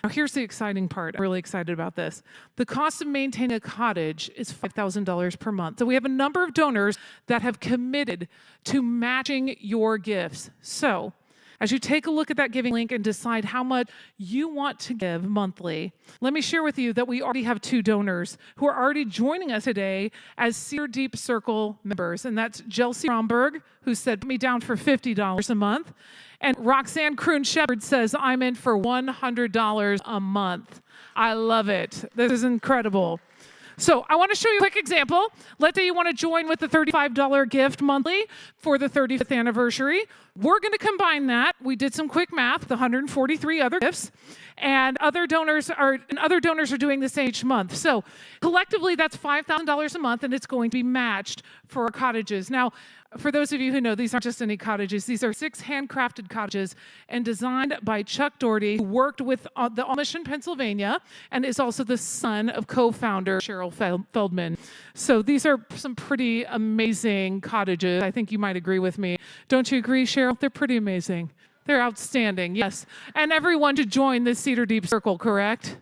Now, here's the exciting part. I'm really excited about this. The cost of maintaining a cottage is $5,000 per month. So we have a number of donors that have committed to matching your gifts. So as you take a look at that giving link and decide how much you want to give monthly, let me share with you that we already have 2 donors who are already joining us today as Cedar Deep Circle members. And that's Chelsea Romberg, who said, put me down for $50 a month. And Roxanne Kroon-Shepard says, I'm in for $100 a month. I love it. This is incredible. So I want to show you a quick example. Let's say you want to join with the $35 gift monthly for the 35th anniversary. We're going to combine that. We did some quick math, the 143 other gifts, and other donors are doing this each month. So collectively, that's $5,000 a month, and it's going to be matched for our cottages. Now, for those of you who know, these aren't just any cottages. These are 6 handcrafted cottages and designed by Chuck Doherty, who worked with the Amish in Pennsylvania and is also the son of co-founder Cheryl Feldman. So these are some pretty amazing cottages. I think you might agree with me. Don't you agree, Cheryl? They're pretty amazing. They're outstanding, yes. And everyone to join the Cedar Deep Circle, correct?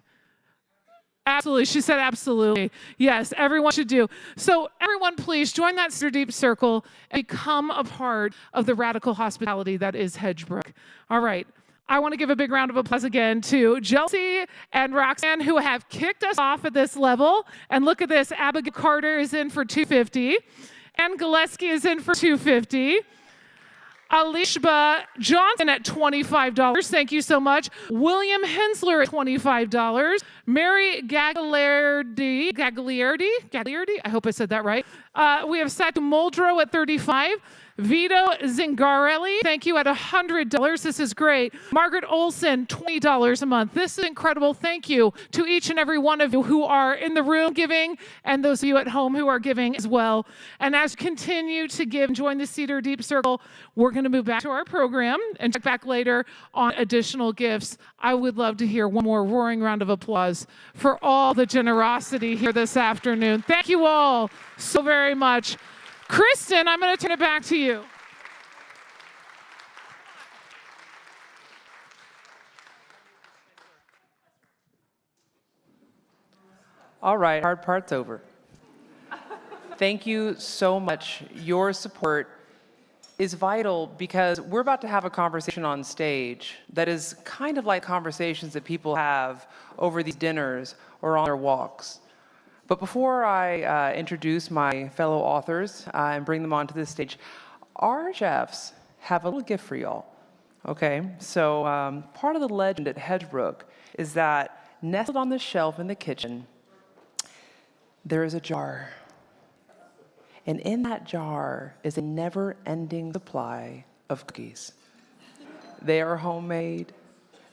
Absolutely. She said absolutely. Yes, everyone should do. So everyone, please join that Cedar Deep Circle and become a part of the radical hospitality that is Hedgebrook. All right. I want to give a big round of applause again to Chelsea and Roxanne, who have kicked us off at this level. And look at this, Abigail Carter is in for $250. Ann Gillespie is in for $250. Alishba Johnson at $25. Thank you so much. William Hensler at $25. Mary Gagliardi. I hope I said that right. We have Satu Muldrow at $35. Vito Zingarelli, thank you, at $100. This is great. Margaret Olson, $20 a month. This is incredible. Thank you to each and every one of you who are in the room giving and those of you at home who are giving as well. And as you continue to give and join the Cedar Deep Circle, we're going to move back to our program and check back later on additional gifts. I would love to hear one more roaring round of applause for all the generosity here this afternoon. Thank you all so very much. Kristen, I'm going to turn it back to you. All right, hard part's over. Thank you so much. Your support is vital because we're about to have a conversation on stage that is kind of like conversations that people have over these dinners or on their walks. But before I introduce my fellow authors and bring them onto the stage, our chefs have a little gift for y'all. Okay, so part of the legend at Hedgebrook is that nestled on the shelf in the kitchen, there is a jar. And in that jar is a never-ending supply of cookies. They are homemade,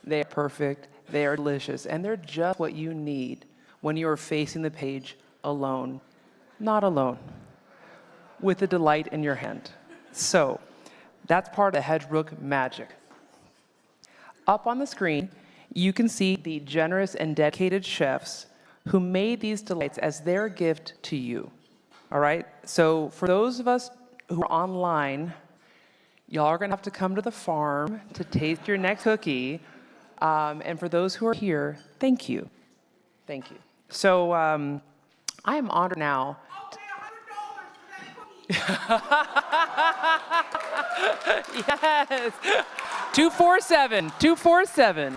they are perfect, they are delicious, and they're just what you need when you are facing the page alone, not alone, with the delight in your hand. So that's part of the Hedgebrook magic. Up on the screen, you can see the generous and dedicated chefs who made these delights as their gift to you. All right? So for those of us who are online, y'all are going to have to come to the farm to taste your next cookie. And for those who are here, thank you. Thank you. So I am honored now. Yes. 247.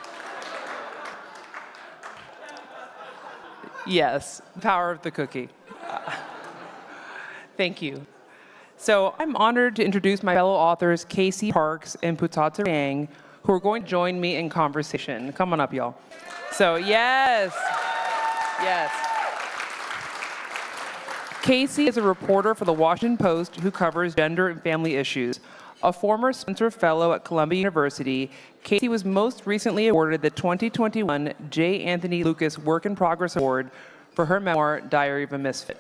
Yes, power of the cookie. Thank you. So I'm honored to introduce my fellow authors, Casey Parks and Putsata Reang, who are going to join me in conversation. Come on up, y'all. So yes. Casey is a reporter for the Washington Post who covers gender and family issues. A former Spencer Fellow at Columbia University, Casey was most recently awarded the 2021 J. Anthony Lucas Work in Progress Award for her memoir, Diary of a Misfit.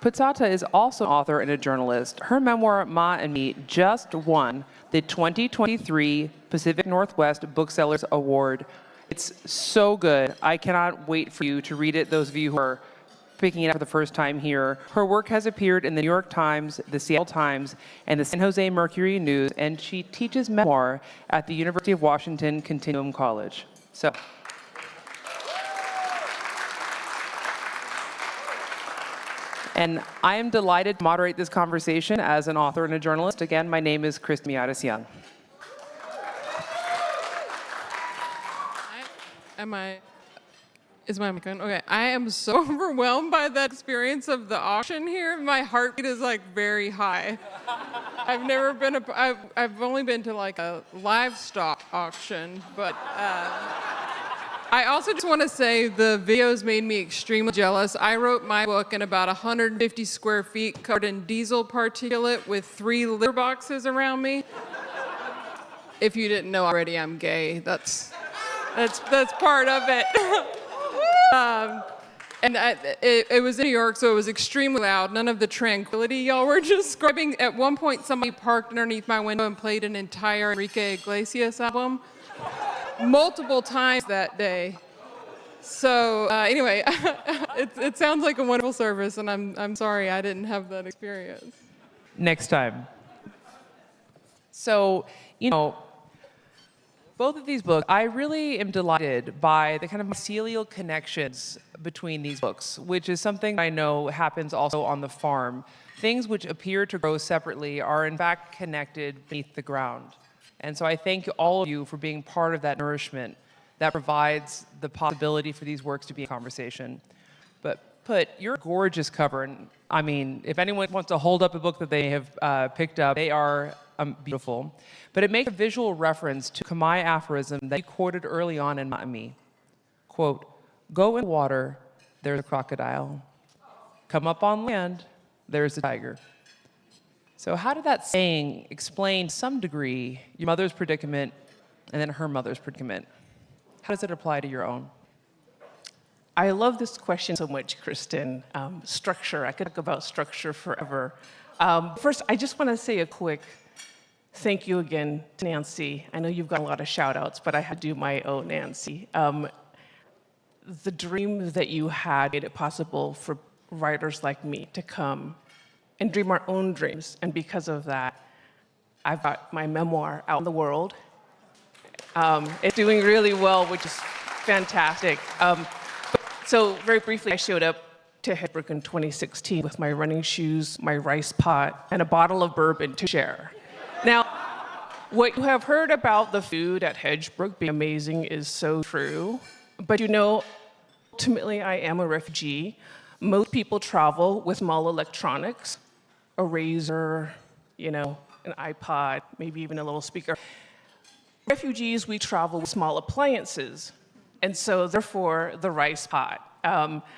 Putsata is also an author and a journalist. Her memoir, Ma and Me, just won the 2023 Pacific Northwest Booksellers Award. It's so good. I cannot wait for you to read it, those of you who are picking it up for the first time here. Her work has appeared in the New York Times, the Seattle Times, and the San Jose Mercury News, and she teaches memoir at the University of Washington Continuum College. So. And I am delighted to moderate this conversation as an author and a journalist. Again, my name is Kristen Millares Young. Is my mic on? Okay, I am so overwhelmed by that experience of the auction here. My heartbeat is like very high. I've only been to like a livestock auction, but I also just want to say the videos made me extremely jealous. I wrote my book in about 150 square feet covered in diesel particulate with 3 litter boxes around me. If you didn't know already, I'm gay. That's part of it. It was in New York, so it was extremely loud. None of the tranquility y'all were describing. At one point, somebody parked underneath my window and played an entire Enrique Iglesias album multiple times that day. So anyway, it sounds like a wonderful service, and I'm sorry I didn't have that experience. Next time. So, Both of these books, I really am delighted by the kind of mycelial connections between these books, which is something I know happens also on the farm. Things which appear to grow separately are in fact connected beneath the ground. And so I thank all of you for being part of that nourishment that provides the possibility for these works to be a conversation. But Put, your gorgeous cover, and I mean, if anyone wants to hold up a book that they have picked up, they are beautiful. But it makes a visual reference to Khmer aphorism that you quoted early on in Ma'ami. Quote, "Go in the water, there's a crocodile. Come up on land, there's a tiger." So how did that saying explain, to some degree, your mother's predicament and then her mother's predicament? How does it apply to your own? I love this question so much, Kristen. Structure, I could talk about structure forever. First, I just want to say a quick thank you again to Nancy. I know you've got a lot of shout outs, but I had to do my own, Nancy. The dream that you had made it possible for writers like me to come and dream our own dreams. And because of that, I've got my memoir out in the world. It's doing really well, which is fantastic. So very briefly, I showed up to Hedgebrook in 2016 with my running shoes, my rice pot, and a bottle of bourbon to share. Now, what you have heard about the food at Hedgebrook being amazing is so true, but you know, ultimately I am a refugee. Most people travel with small electronics, a razor, you know, an iPod, maybe even a little speaker. Refugees, we travel with small appliances, and so therefore the rice pot.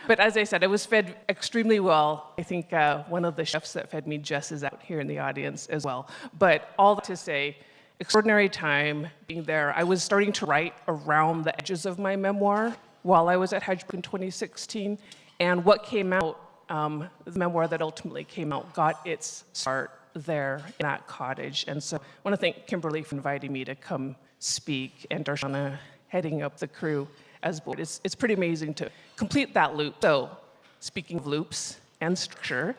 But as I said, I was fed extremely well. I think one of the chefs that fed me, Jess, is out here in the audience as well. But all that to say, extraordinary time being there. I was starting to write around the edges of my memoir while I was at Hedgebrook in 2016, and what came out, the memoir that ultimately came out, got its start there in that cottage. And so I want to thank Kimberly for inviting me to come speak, and Darshana heading up the crew as board. It's pretty amazing to complete that loop. So speaking of loops and structure,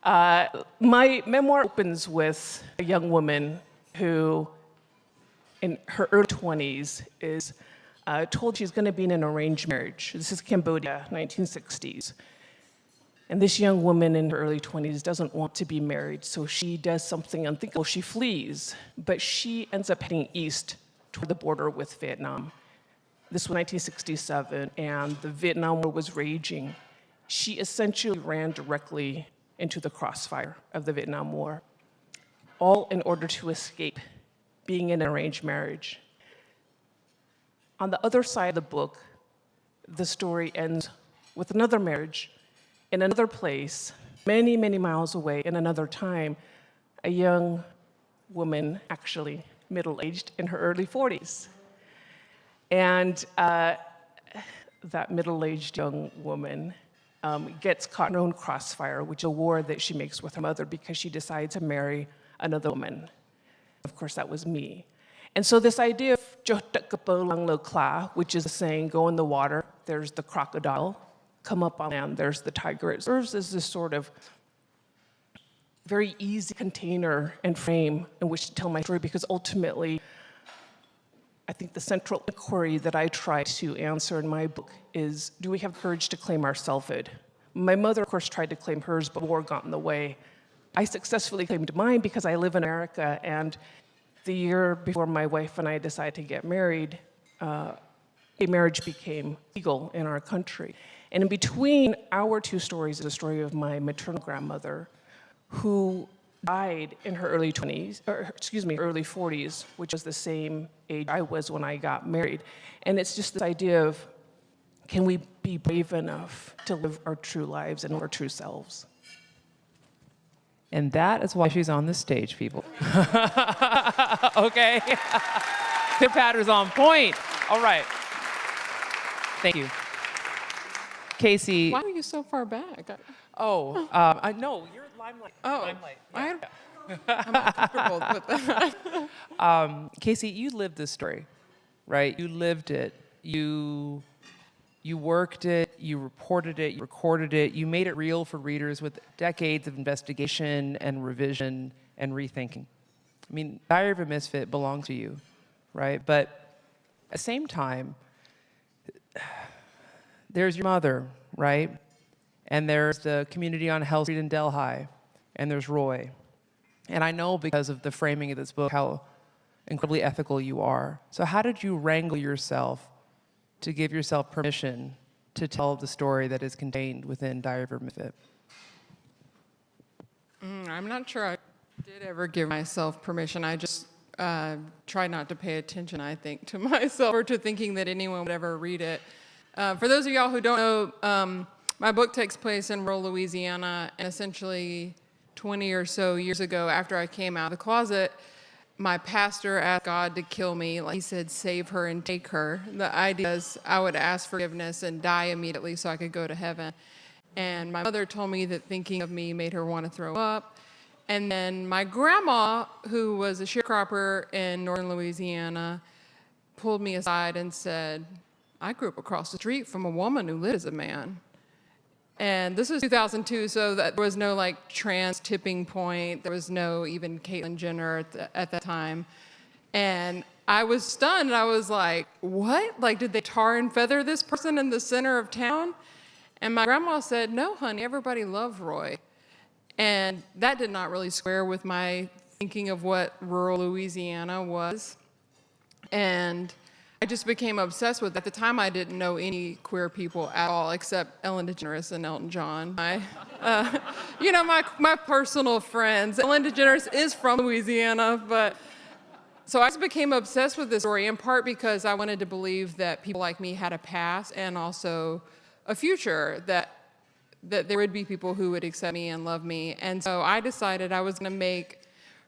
my memoir opens with a young woman who in her early 20s is told she's going to be in an arranged marriage. This is Cambodia, 1960s. And this young woman in her early 20s doesn't want to be married, so she does something unthinkable. She flees, but she ends up heading east toward the border with Vietnam. This was 1967, and the Vietnam War was raging. She essentially ran directly into the crossfire of the Vietnam War, all in order to escape being in an arranged marriage. On the other side of the book, the story ends with another marriage in another place, many, many miles away, in another time, a young woman, actually middle-aged, in her early 40s. And that middle-aged young woman gets caught in her own crossfire, which is a war that she makes with her mother because she decides to marry another woman. Of course, that was me. And so this idea of which is the saying, go in the water, there's the crocodile, come up on land, there's the tiger. It serves as this sort of very easy container and frame in which to tell my story, because ultimately, I think the central inquiry that I try to answer in my book is, do we have courage to claim our selfhood? My mother, of course, tried to claim hers, but war got in the way. I successfully claimed mine because I live in America, and the year before my wife and I decided to get married, gay marriage became legal in our country. And in between our two stories is a story of my maternal grandmother, who died in her early 20s, or excuse me, early 40s, which was the same age I was when I got married. And it's just this idea of, can we be brave enough to live our true lives and our true selves? And that is why she's on the stage, people. Okay? The patter's on point. All right. Thank you. Casey. Why are you so far back? I know, you're limelight. Oh, Limelight. I'm not comfortable with that. Casey, you lived this story, right? You lived it. You worked it, you reported it, you recorded it, you made it real for readers with decades of investigation and revision and rethinking. I mean, Diary of a Misfit belongs to you. right? But at the same time, there's your mother, right? And there's the community on Hell Street in Delhi, and there's Roy. And I know because of the framing of this book how incredibly ethical you are. So how did you wrangle yourself to give yourself permission to tell the story that is contained within Diary of a Misfit? I'm not sure I did ever give myself permission. I just tried not to pay attention, I think, to myself or to thinking that anyone would ever read it. For those of y'all who don't know, my book takes place in rural Louisiana, and essentially 20 or so years ago, after I came out of the closet, my pastor asked God to kill me. Like he said, save her and take her. The idea is I would ask forgiveness and die immediately so I could go to heaven. And my mother told me that thinking of me made her want to throw up. And then my grandma, who was a sharecropper in northern Louisiana, pulled me aside and said, I grew up across the street from a woman who lived as a man. And this was 2002, so there was no like trans tipping point. There was no even Caitlyn Jenner at that time. And I was stunned. I was like, what? Like, did they tar and feather this person in the center of town? And my grandma said, no, honey, everybody loved Roy. And that did not really square with my thinking of what rural Louisiana was. And I just became obsessed with it. At the time, I didn't know any queer people at all, except Ellen DeGeneres and Elton John. My personal friends. Ellen DeGeneres is from Louisiana, but so I just became obsessed with this story, in part because I wanted to believe that people like me had a past and also a future, that there would be people who would accept me and love me. And so I decided I was going to make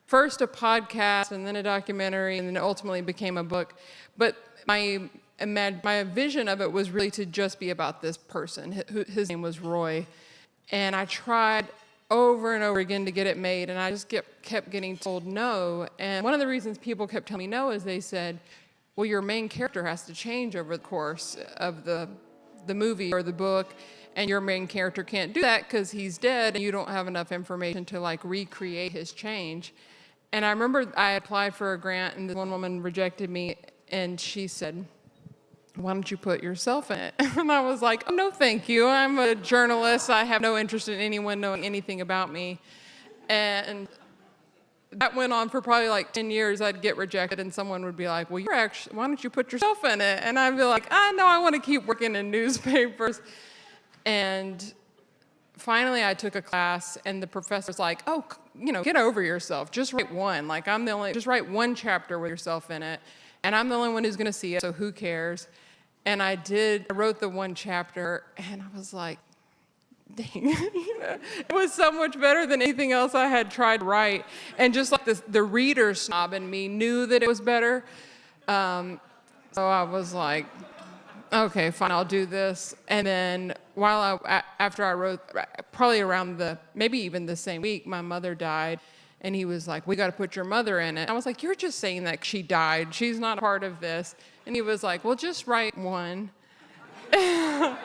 first a podcast and then a documentary, and then it ultimately became a book. But my vision of it was really to just be about this person. His name was Roy. And I tried over and over again to get it made, and I just kept getting told no. And one of the reasons people kept telling me no is they said, well, your main character has to change over the course of the movie or the book, and your main character can't do that because he's dead and you don't have enough information to like recreate his change. And I remember I applied for a grant, and this one woman rejected me, and she said, why don't you put yourself in it? And I was like, oh, no, thank you. I'm a journalist. I have no interest in anyone knowing anything about me. And that went on for probably like 10 years. I'd get rejected, and someone would be like, well, why don't you put yourself in it? And I'd be like, no, I want to keep working in newspapers. And finally, I took a class, and the professor was like, oh, get over yourself. Just write one. Like, just write one chapter with yourself in it. And I'm the only one who's going to see it, so who cares? And I wrote the one chapter, and I was like, dang. It was so much better than anything else I had tried to write. And just like the reader snob in me knew that it was better. So I was like, okay, fine, I'll do this. And then after I wrote, probably around maybe even the same week, my mother died. And he was like, we got to put your mother in it. I was like, you're just saying that she died. She's not a part of this. And he was like, well, just write one. And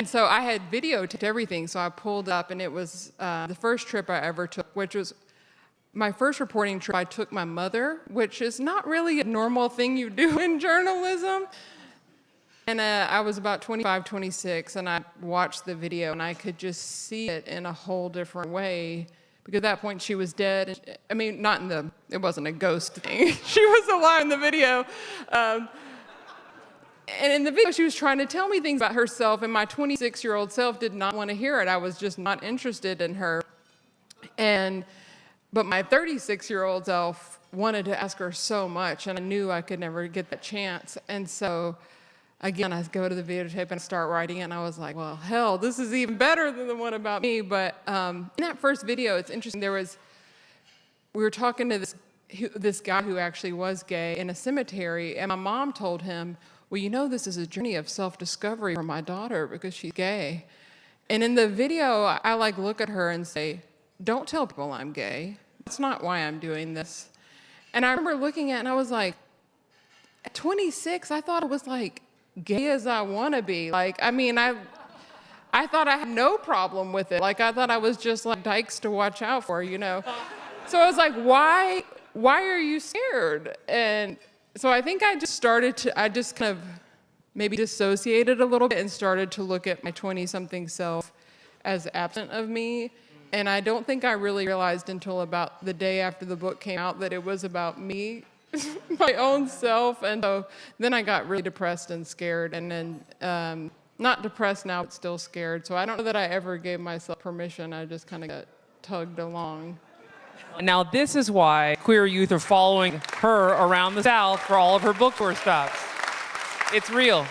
so I had videotaped everything. So I pulled up, and it was the first trip I ever took, which was my first reporting trip. I took my mother, which is not really a normal thing you do in journalism. And I was about 25, 26, and I watched the video, and I could just see it in a whole different way. Because at that point, she was dead. I mean, it wasn't a ghost thing. She was alive in the video. And in the video, she was trying to tell me things about herself, and my 26-year-old self did not want to hear it. I was just not interested in her. But my 36-year-old self wanted to ask her so much, and I knew I could never get that chance. And so, again, I go to the videotape and start writing it, and I was like, well, hell, this is even better than the one about me. But in that first video, it's interesting. We were talking to this guy who actually was gay in a cemetery, and my mom told him, well, this is a journey of self-discovery for my daughter because she's gay. And in the video, I look at her and say, don't tell people I'm gay. That's not why I'm doing this. And I remember looking at it, and I was like, at 26, I thought it was like gay as I want to be. I thought I had no problem with it. I thought I was just like dykes to watch out for, So I was like, why why are you scared? And so I think I just kind of maybe dissociated a little bit and started to look at my 20-something self as absent of me. And I don't think I really realized until about the day after the book came out that it was about me, my own self. And so then I got really depressed and scared, and then not depressed now, but still scared. So I don't know that I ever gave myself permission. I just kind of got tugged along. Now this is why queer youth are following her around the South for all of her book tour stops. It's real.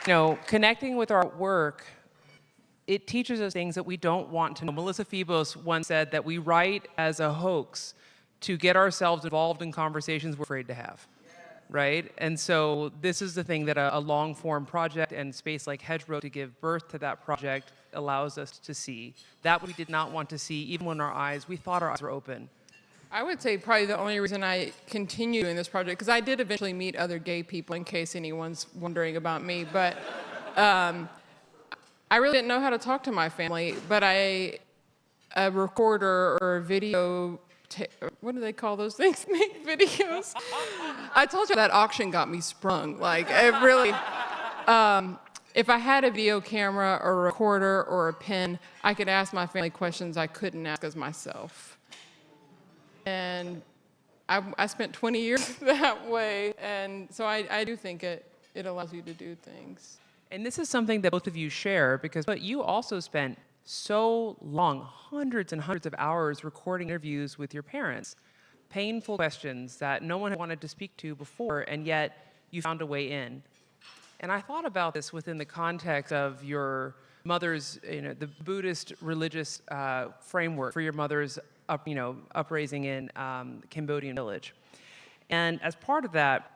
You know, connecting with our work, it teaches us things that we don't want to know. Melissa Phoebos once said that we write as a hoax to get ourselves involved in conversations we're afraid to have, right? And so this is the thing that a long-form project and space like Hedgebrook to give birth to that project allows us to see. That we did not want to see, even when we thought our eyes were open. I would say probably the only reason I continue doing this project, because I did eventually meet other gay people, in case anyone's wondering about me, but I really didn't know how to talk to my family, but a recorder or a video, what do they call those things? Make videos. I told you that auction got me sprung. Like, it really, if I had a video camera or a recorder or a pen, I could ask my family questions I couldn't ask as myself. And I spent 20 years that way, and so I do think it allows you to do things. And this is something that both of you share, because you also spent so long, hundreds and hundreds of hours recording interviews with your parents, painful questions that no one had wanted to speak to before, and yet you found a way in. And I thought about this within the context of your mother's, the Buddhist religious framework for your mother's upraising in Cambodian village. And as part of that,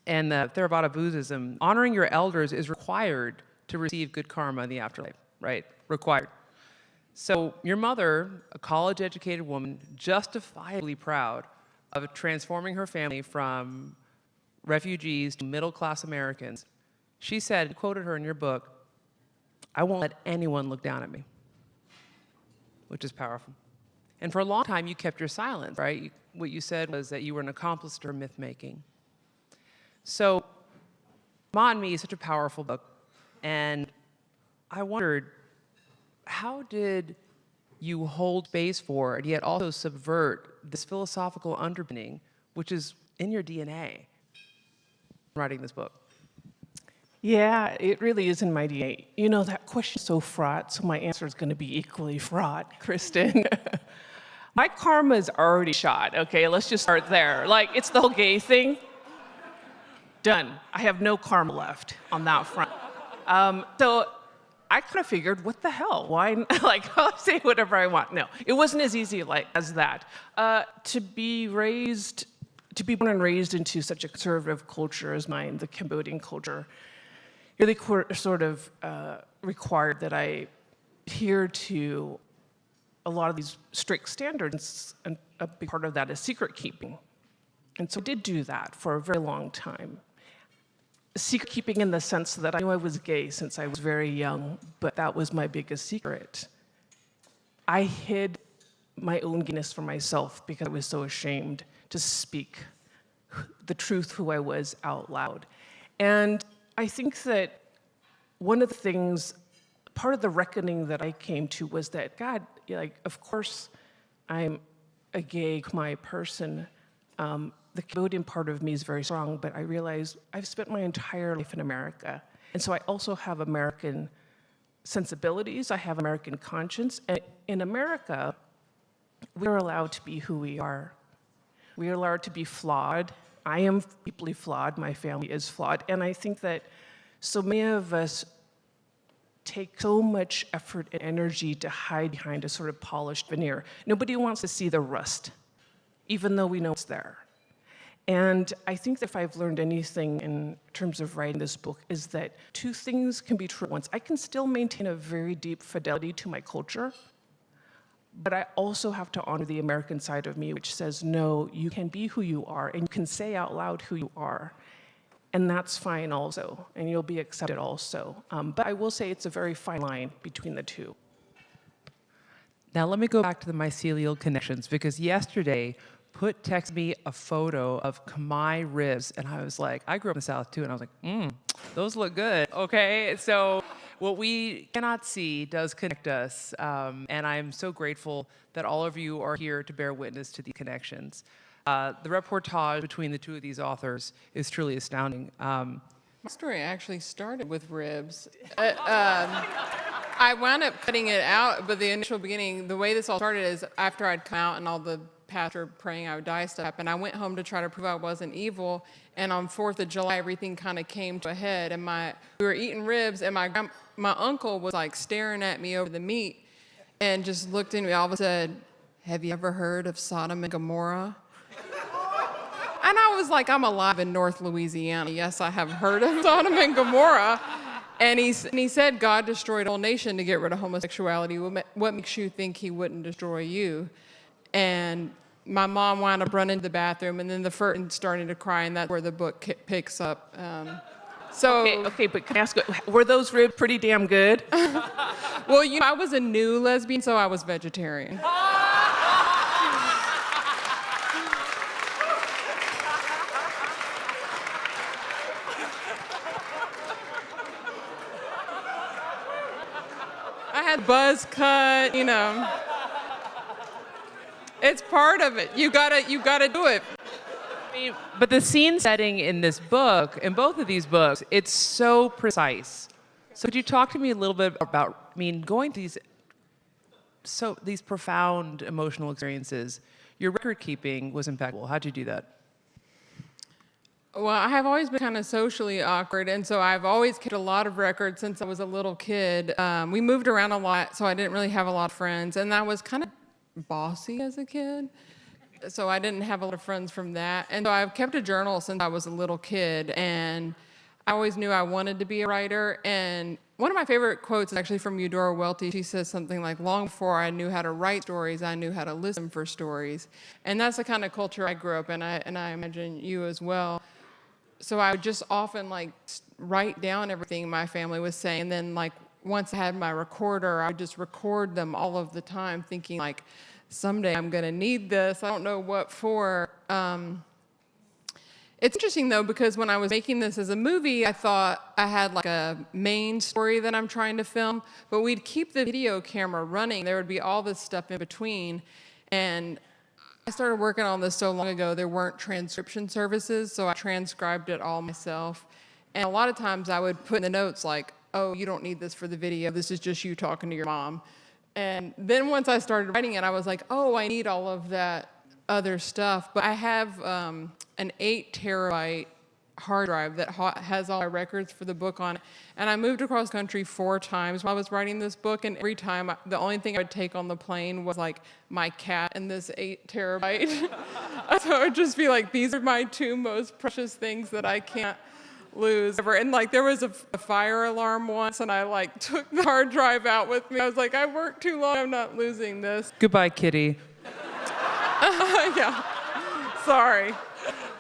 and the Theravada Buddhism, honoring your elders is required to receive good karma in the afterlife, right? Required. So your mother, a college-educated woman, justifiably proud of transforming her family from refugees to middle-class Americans, she said, quoted her in your book, "I won't let anyone look down at me," which is powerful. And for a long time, you kept your silence, right? What you said was that you were an accomplice to her myth-making. So, Ma and Me is such a powerful book, and I wondered, how did you hold space for and yet also subvert this philosophical underpinning, which is in your DNA, writing this book? Yeah, it really is in my DNA. You know, that question's so fraught, so my answer is going to be equally fraught, Kristen. My karma is already shot, okay? Let's just start there. Like, it's the whole gay thing. Done. I have no karma left on that front. So I kind of figured, what the hell? Why? Like, I'll say whatever I want. No, it wasn't as easy as that. To be born and raised into such a conservative culture as mine, the Cambodian culture, really sort of required that I adhere to a lot of these strict standards, and a big part of that is secret keeping. And so I did do that for a very long time. Secret keeping in the sense that I knew I was gay since I was very young, but that was my biggest secret. I hid my own gayness from myself because I was so ashamed to speak the truth who I was out loud. And I think that one of the things, part of the reckoning that I came to was that, God, like, of course I'm a gay Khmer person. The Cambodian part of me is very strong, but I realized I've spent my entire life in America. And so I also have American sensibilities, I have American conscience. And in America, we're allowed to be who we are. We are allowed to be flawed. I am deeply flawed, my family is flawed. And I think that so many of us take so much effort and energy to hide behind a sort of polished veneer. Nobody wants to see the rust, even though we know it's there. And I think that if I've learned anything in terms of writing this book is that two things can be true at once. I can still maintain a very deep fidelity to my culture, but I also have to honor the American side of me, which says, no, you can be who you are, and you can say out loud who you are. And that's fine also, and you'll be accepted also. But I will say it's a very fine line between the two. Now let me go back to the mycelial connections, because yesterday, Put texted me a photo of Khmer ribs, and I was like, I grew up in the South too, and I was like, those look good, okay? So what we cannot see does connect us, and I'm so grateful that all of you are here to bear witness to the connections. The reportage between the two of these authors is truly astounding. My story actually started with ribs. I wound up cutting it out, but the initial beginning, the way this all started is after I'd come out and all the pastor praying I would die stuff happened, I went home to try to prove I wasn't evil, and on 4th of July, everything kind of came to a head, and we were eating ribs, and my uncle was like staring at me over the meat, and just looked at me all of a sudden, have you ever heard of Sodom and Gomorrah? And I was like, I'm alive in North Louisiana. Yes, I have heard of Sodom and Gomorrah. And he said God destroyed a whole nation to get rid of homosexuality. What makes you think he wouldn't destroy you? And my mom wound up running to the bathroom, and then the first started to cry, and that's where the book picks up. Okay, but can I ask, were those ribs pretty damn good? Well, I was a new lesbian, so I was vegetarian. I had buzz cut, It's part of it. You gotta do it. But the scene setting in this book, in both of these books, it's so precise. So could you talk to me a little bit about, going to these profound emotional experiences? Your record keeping was impeccable. How'd you do that? Well, I have always been kind of socially awkward, and so I've always kept a lot of records since I was a little kid. We moved around a lot, so I didn't really have a lot of friends, and I was kind of bossy as a kid, so I didn't have a lot of friends from that. And so I've kept a journal since I was a little kid, and I always knew I wanted to be a writer. And one of my favorite quotes is actually from Eudora Welty. She says something like, long before I knew how to write stories, I knew how to listen for stories. And that's the kind of culture I grew up in, and I imagine you as well. So I would just often write down everything my family was saying, and then once I had my recorder, I would just record them all of the time, thinking someday I'm gonna need this. I don't know what for. It's interesting though, because when I was making this as a movie, I thought I had a main story that I'm trying to film, but we'd keep the video camera running. There would be all this stuff in between. And I started working on this so long ago, there weren't transcription services, so I transcribed it all myself. And a lot of times I would put in the notes oh, you don't need this for the video, this is just you talking to your mom. And then once I started writing it, I was like, oh, I need all of that other stuff. But I have an 8 terabyte hard drive that has all my records for the book on it. And I moved across country 4 times while I was writing this book, and every time the only thing I would take on the plane was my cat and this 8 terabyte. So it would just be these are my 2 most precious things that I can't lose ever. And there was a fire alarm once, and I took the hard drive out with me. I was like, I worked too long, I'm not losing this. Goodbye, kitty. Yeah, sorry.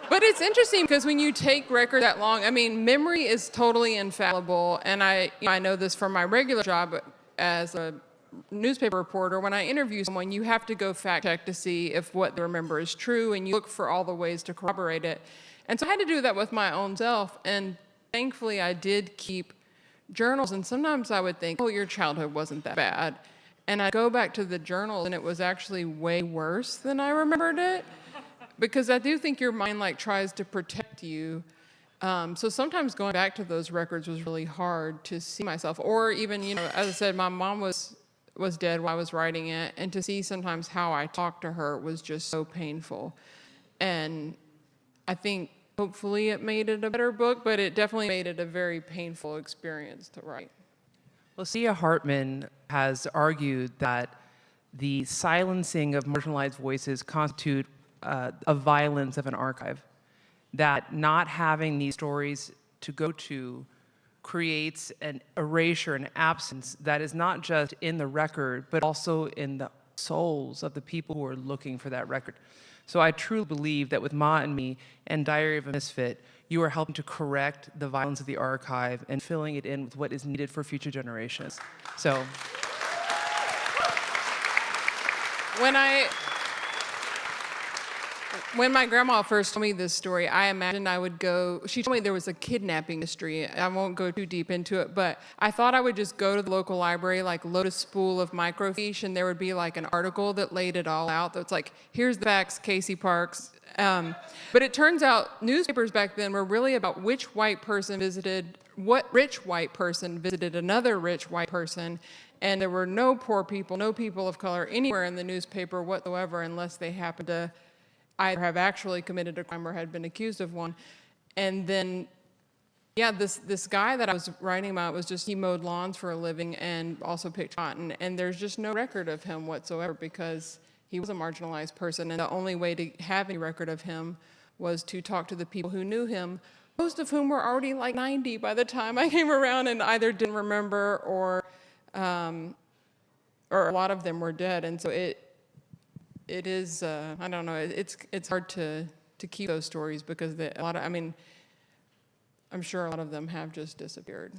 But it's interesting because when you take record that long, memory is totally infallible. And I know this from my regular job as a newspaper reporter. When I interview someone, you have to go fact check to see if what they remember is true, and you look for all the ways to corroborate it. And so I had to do that with my own self. And thankfully, I did keep journals. And sometimes I would think, oh, your childhood wasn't that bad. And I'd go back to the journals, and it was actually way worse than I remembered it. Because I do think your mind tries to protect you. So sometimes going back to those records was really hard to see myself. Or even, as I said, my mom was dead while I was writing it. And to see sometimes how I talked to her was just so painful. And I think hopefully it made it a better book, but it definitely made it a very painful experience to write. Well, Sia Hartman has argued that the silencing of marginalized voices constitute a violence of an archive, that not having these stories to go to creates an erasure, an absence that is not just in the record, but also in the souls of the people who are looking for that record. So I truly believe that with Ma and Me and Diary of a Misfit, you are helping to correct the violence of the archive and filling it in with what is needed for future generations. So. When my grandma first told me this story, I imagined I would go, she told me there was a kidnapping mystery. I won't go too deep into it, but I thought I would just go to the local library, like load a spool of microfiche, and there would be like an article that laid it all out. That's like, here's the facts, Casey Parks. But it turns out newspapers back then were really about which white person visited, what rich white person visited another rich white person, and there were no poor people, no people of color anywhere in the newspaper whatsoever unless they happened to either have actually committed a crime or had been accused of one. And then, yeah, this guy that I was writing about was just, he mowed lawns for a living and also picked cotton. And there's just no record of him whatsoever because he was a marginalized person. And the only way to have any record of him was to talk to the people who knew him, most of whom were already like 90 by the time I came around and either didn't remember or a lot of them were dead. And so it is, I don't know, it's hard to keep those stories because I'm sure a lot of them have just disappeared.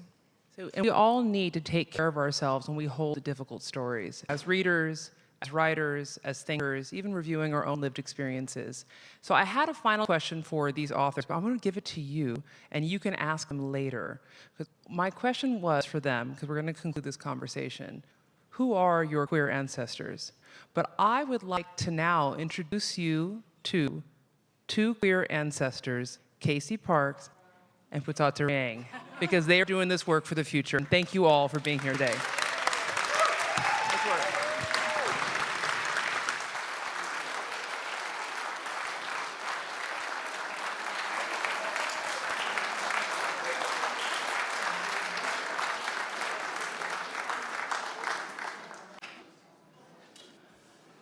And we all need to take care of ourselves when we hold the difficult stories, as readers, as writers, as thinkers, even reviewing our own lived experiences. So I had a final question for these authors, but I'm going to give it to you, and you can ask them later. My question was for them, because we're going to conclude this conversation. Who are your queer ancestors? But I would like to now introduce you to two queer ancestors, Casey Parks and Putsata Reang, because they are doing this work for the future. And thank you all for being here today.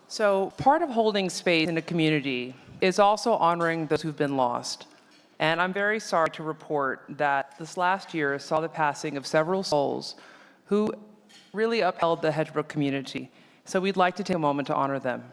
So part of holding space in a community is also honoring those who've been lost. And I'm very sorry to report that this last year saw the passing of several souls who really upheld the Hedgebrook community. So we'd like to take a moment to honor them.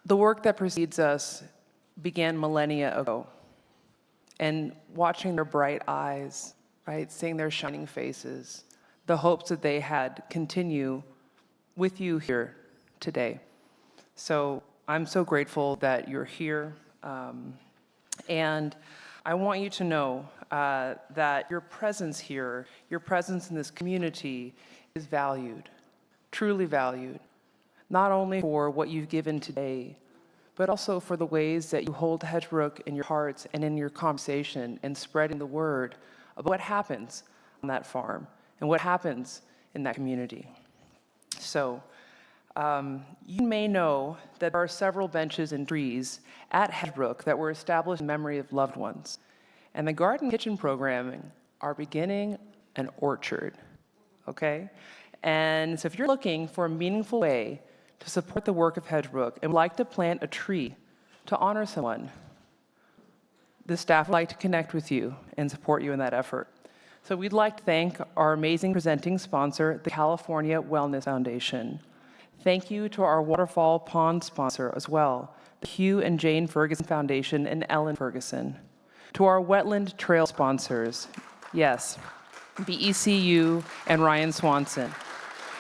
The work that precedes us began millennia ago. And watching their bright eyes, right, seeing their shining faces, the hopes that they had continue with you here today. So I'm so grateful that you're here. And I want you to know that your presence here, your presence in this community is valued, truly valued, not only for what you've given today, but also for the ways that you hold Hedgebrook in your hearts and in your conversation and spreading the word about what happens on that farm and what happens in that community. So you may know that there are several benches and trees at Hedgebrook that were established in memory of loved ones. And the garden kitchen programming are beginning an orchard, okay? And so if you're looking for a meaningful way to support the work of Hedgebrook and would like to plant a tree to honor someone, the staff would like to connect with you and support you in that effort. So we'd like to thank our amazing presenting sponsor, the California Wellness Foundation. Thank you to our Waterfall Pond sponsor as well, the Hugh and Jane Ferguson Foundation and Ellen Ferguson. To our Wetland Trail sponsors, yes, BECU and Ryan Swanson.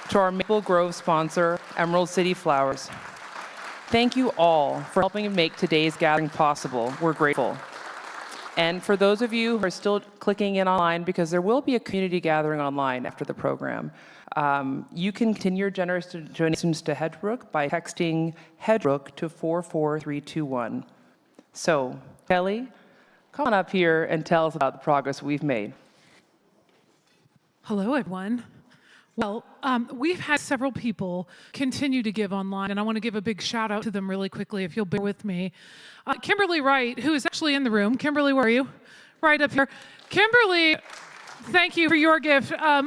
To our Maple Grove sponsor, Emerald City Flowers. Thank you all for helping make today's gathering possible. We're grateful. And for those of you who are still clicking in online, because there will be a community gathering online after the program, you can continue your generous donations to Hedgebrook by texting Hedgebrook to 44321. So, Kelly, come on up here and tell us about the progress we've made. Hello, everyone. Well, we've had several people continue to give online, and I want to give a big shout out to them really quickly, if you'll bear with me. Kimberly Wright, who is actually in the room. Kimberly, where are you? Right up here. Kimberly, thank you for your gift. I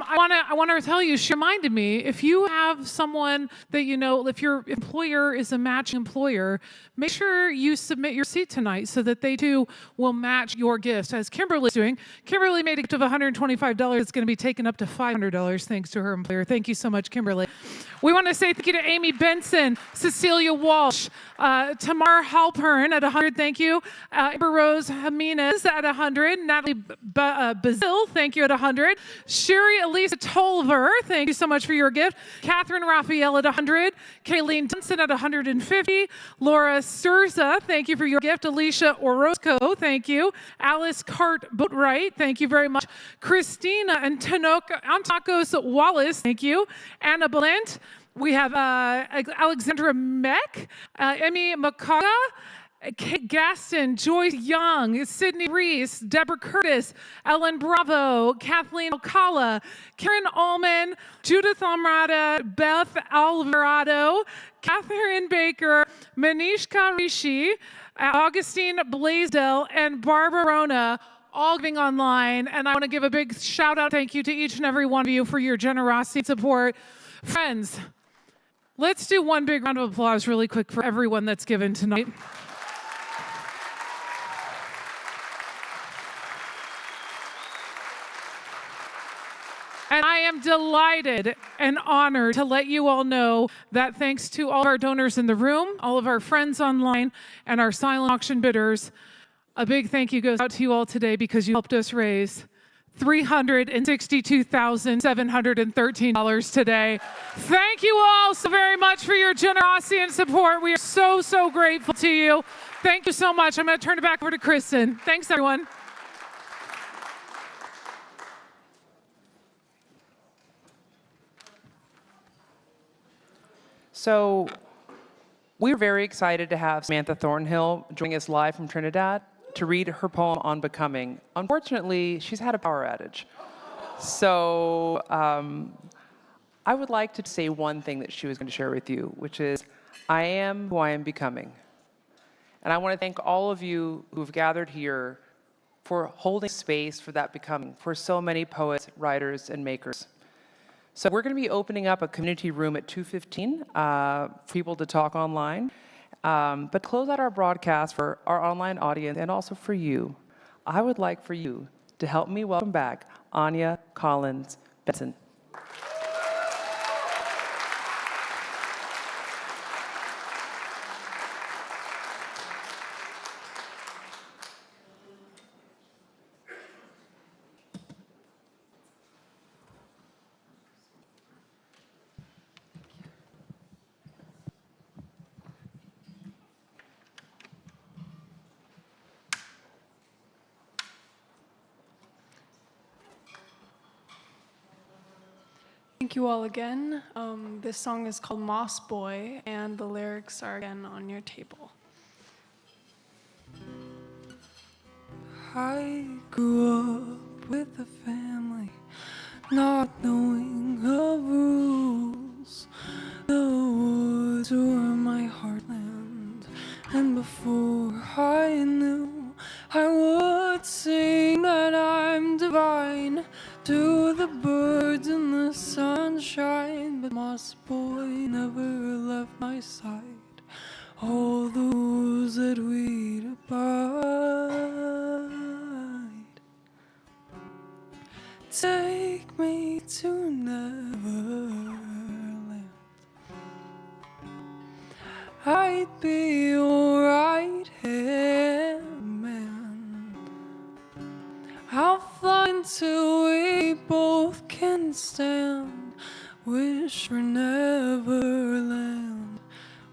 want to tell you, she reminded me, if you have someone that you know, if your employer is a matching employer, make sure you submit your seat tonight so that they too will match your gifts, as Kimberly's doing. Kimberly made a gift of $125. It's going to be taken up to $500 thanks to her employer. Thank you so much, Kimberly. We want to say thank you to Amy Benson, Cecilia Walsh, Tamar Halpern at 100, thank you. Amber Rose Jimenez at 100. Natalie Bazil, thank you at 100. Sherry Elisa Tolver, thank you so much for your gift. Catherine Raphael at 100. Kayleen Dunson at 150. Laura Surza, thank you for your gift. Alicia Orozco, thank you. Alice Cart Boatwright, thank you very much. Christina Antakos Wallace, thank you. Anna Balent. We have Alexandra Meck, Emmy McCaga, Kate Gaston, Joyce Young, Sydney Reese, Deborah Curtis, Ellen Bravo, Kathleen Alcala, Karen Allman, Judith Almrada, Beth Alvarado, Catherine Baker, Manishka Rishi, Augustine Blaisdell, and Barbara Rona, all giving online. And I want to give a big shout out, thank you to each and every one of you for your generosity and support. Friends, let's do one big round of applause really quick for everyone that's given tonight. And I am delighted and honored to let you all know that thanks to all of our donors in the room, all of our friends online, and our silent auction bidders, a big thank you goes out to you all today because you helped us raise $362,713 today. Thank you all so very much for your generosity and support. We are so, so grateful to you. Thank you so much. I'm going to turn it back over to Kristen. Thanks, everyone. So we're very excited to have Samantha Thornhill joining us live from Trinidad to read her poem on becoming. Unfortunately, she's had a power outage. So I would like to say one thing that she was going to share with you, which is, I am who I am becoming. And I want to thank all of you who've gathered here for holding space for that becoming, for so many poets, writers, and makers. So we're going to be opening up a community room at 2:15 for people to talk online. But to close out our broadcast for our online audience and also for you, I would like for you to help me welcome back Anja Bentsen. Thank you all again. This song is called Moss Boy, and the lyrics are again on your table. I grew up with a family, not knowing of rules. The woods were my heartland, and before I knew, I would sing that I'm divine to the birds in the sunshine. But Moss Boy never left my side. All the rules that we'd abide. Take me to Neverland. I'd be your right hand man. I'll fly until we both can stand. Wish for Neverland.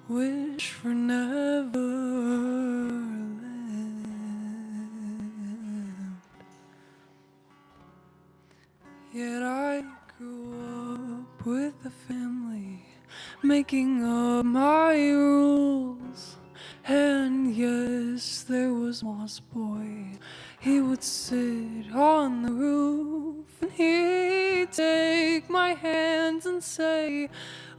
Wish for Neverland. Yet I grew up with a family, making up my rules. And yes, there was Moss Boy. He would sit on the roof, and he'd take my hands and say,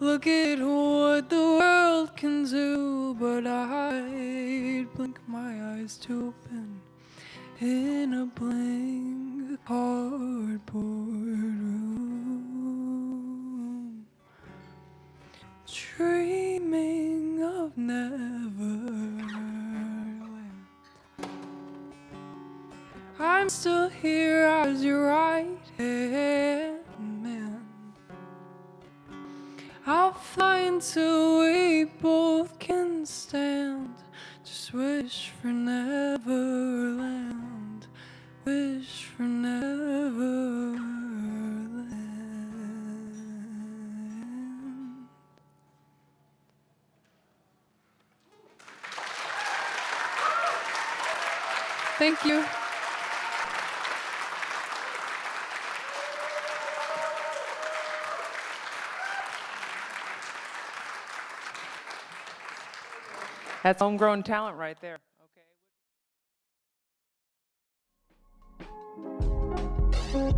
look at what the world can do. But I'd blink my eyes to open in a blank cardboard room, dreaming of Neverland. I'm still here as your right hand man. I'll fly until we both can stand. Just wish for Neverland. Wish for Neverland. Thank you. That's homegrown talent right there. Okay.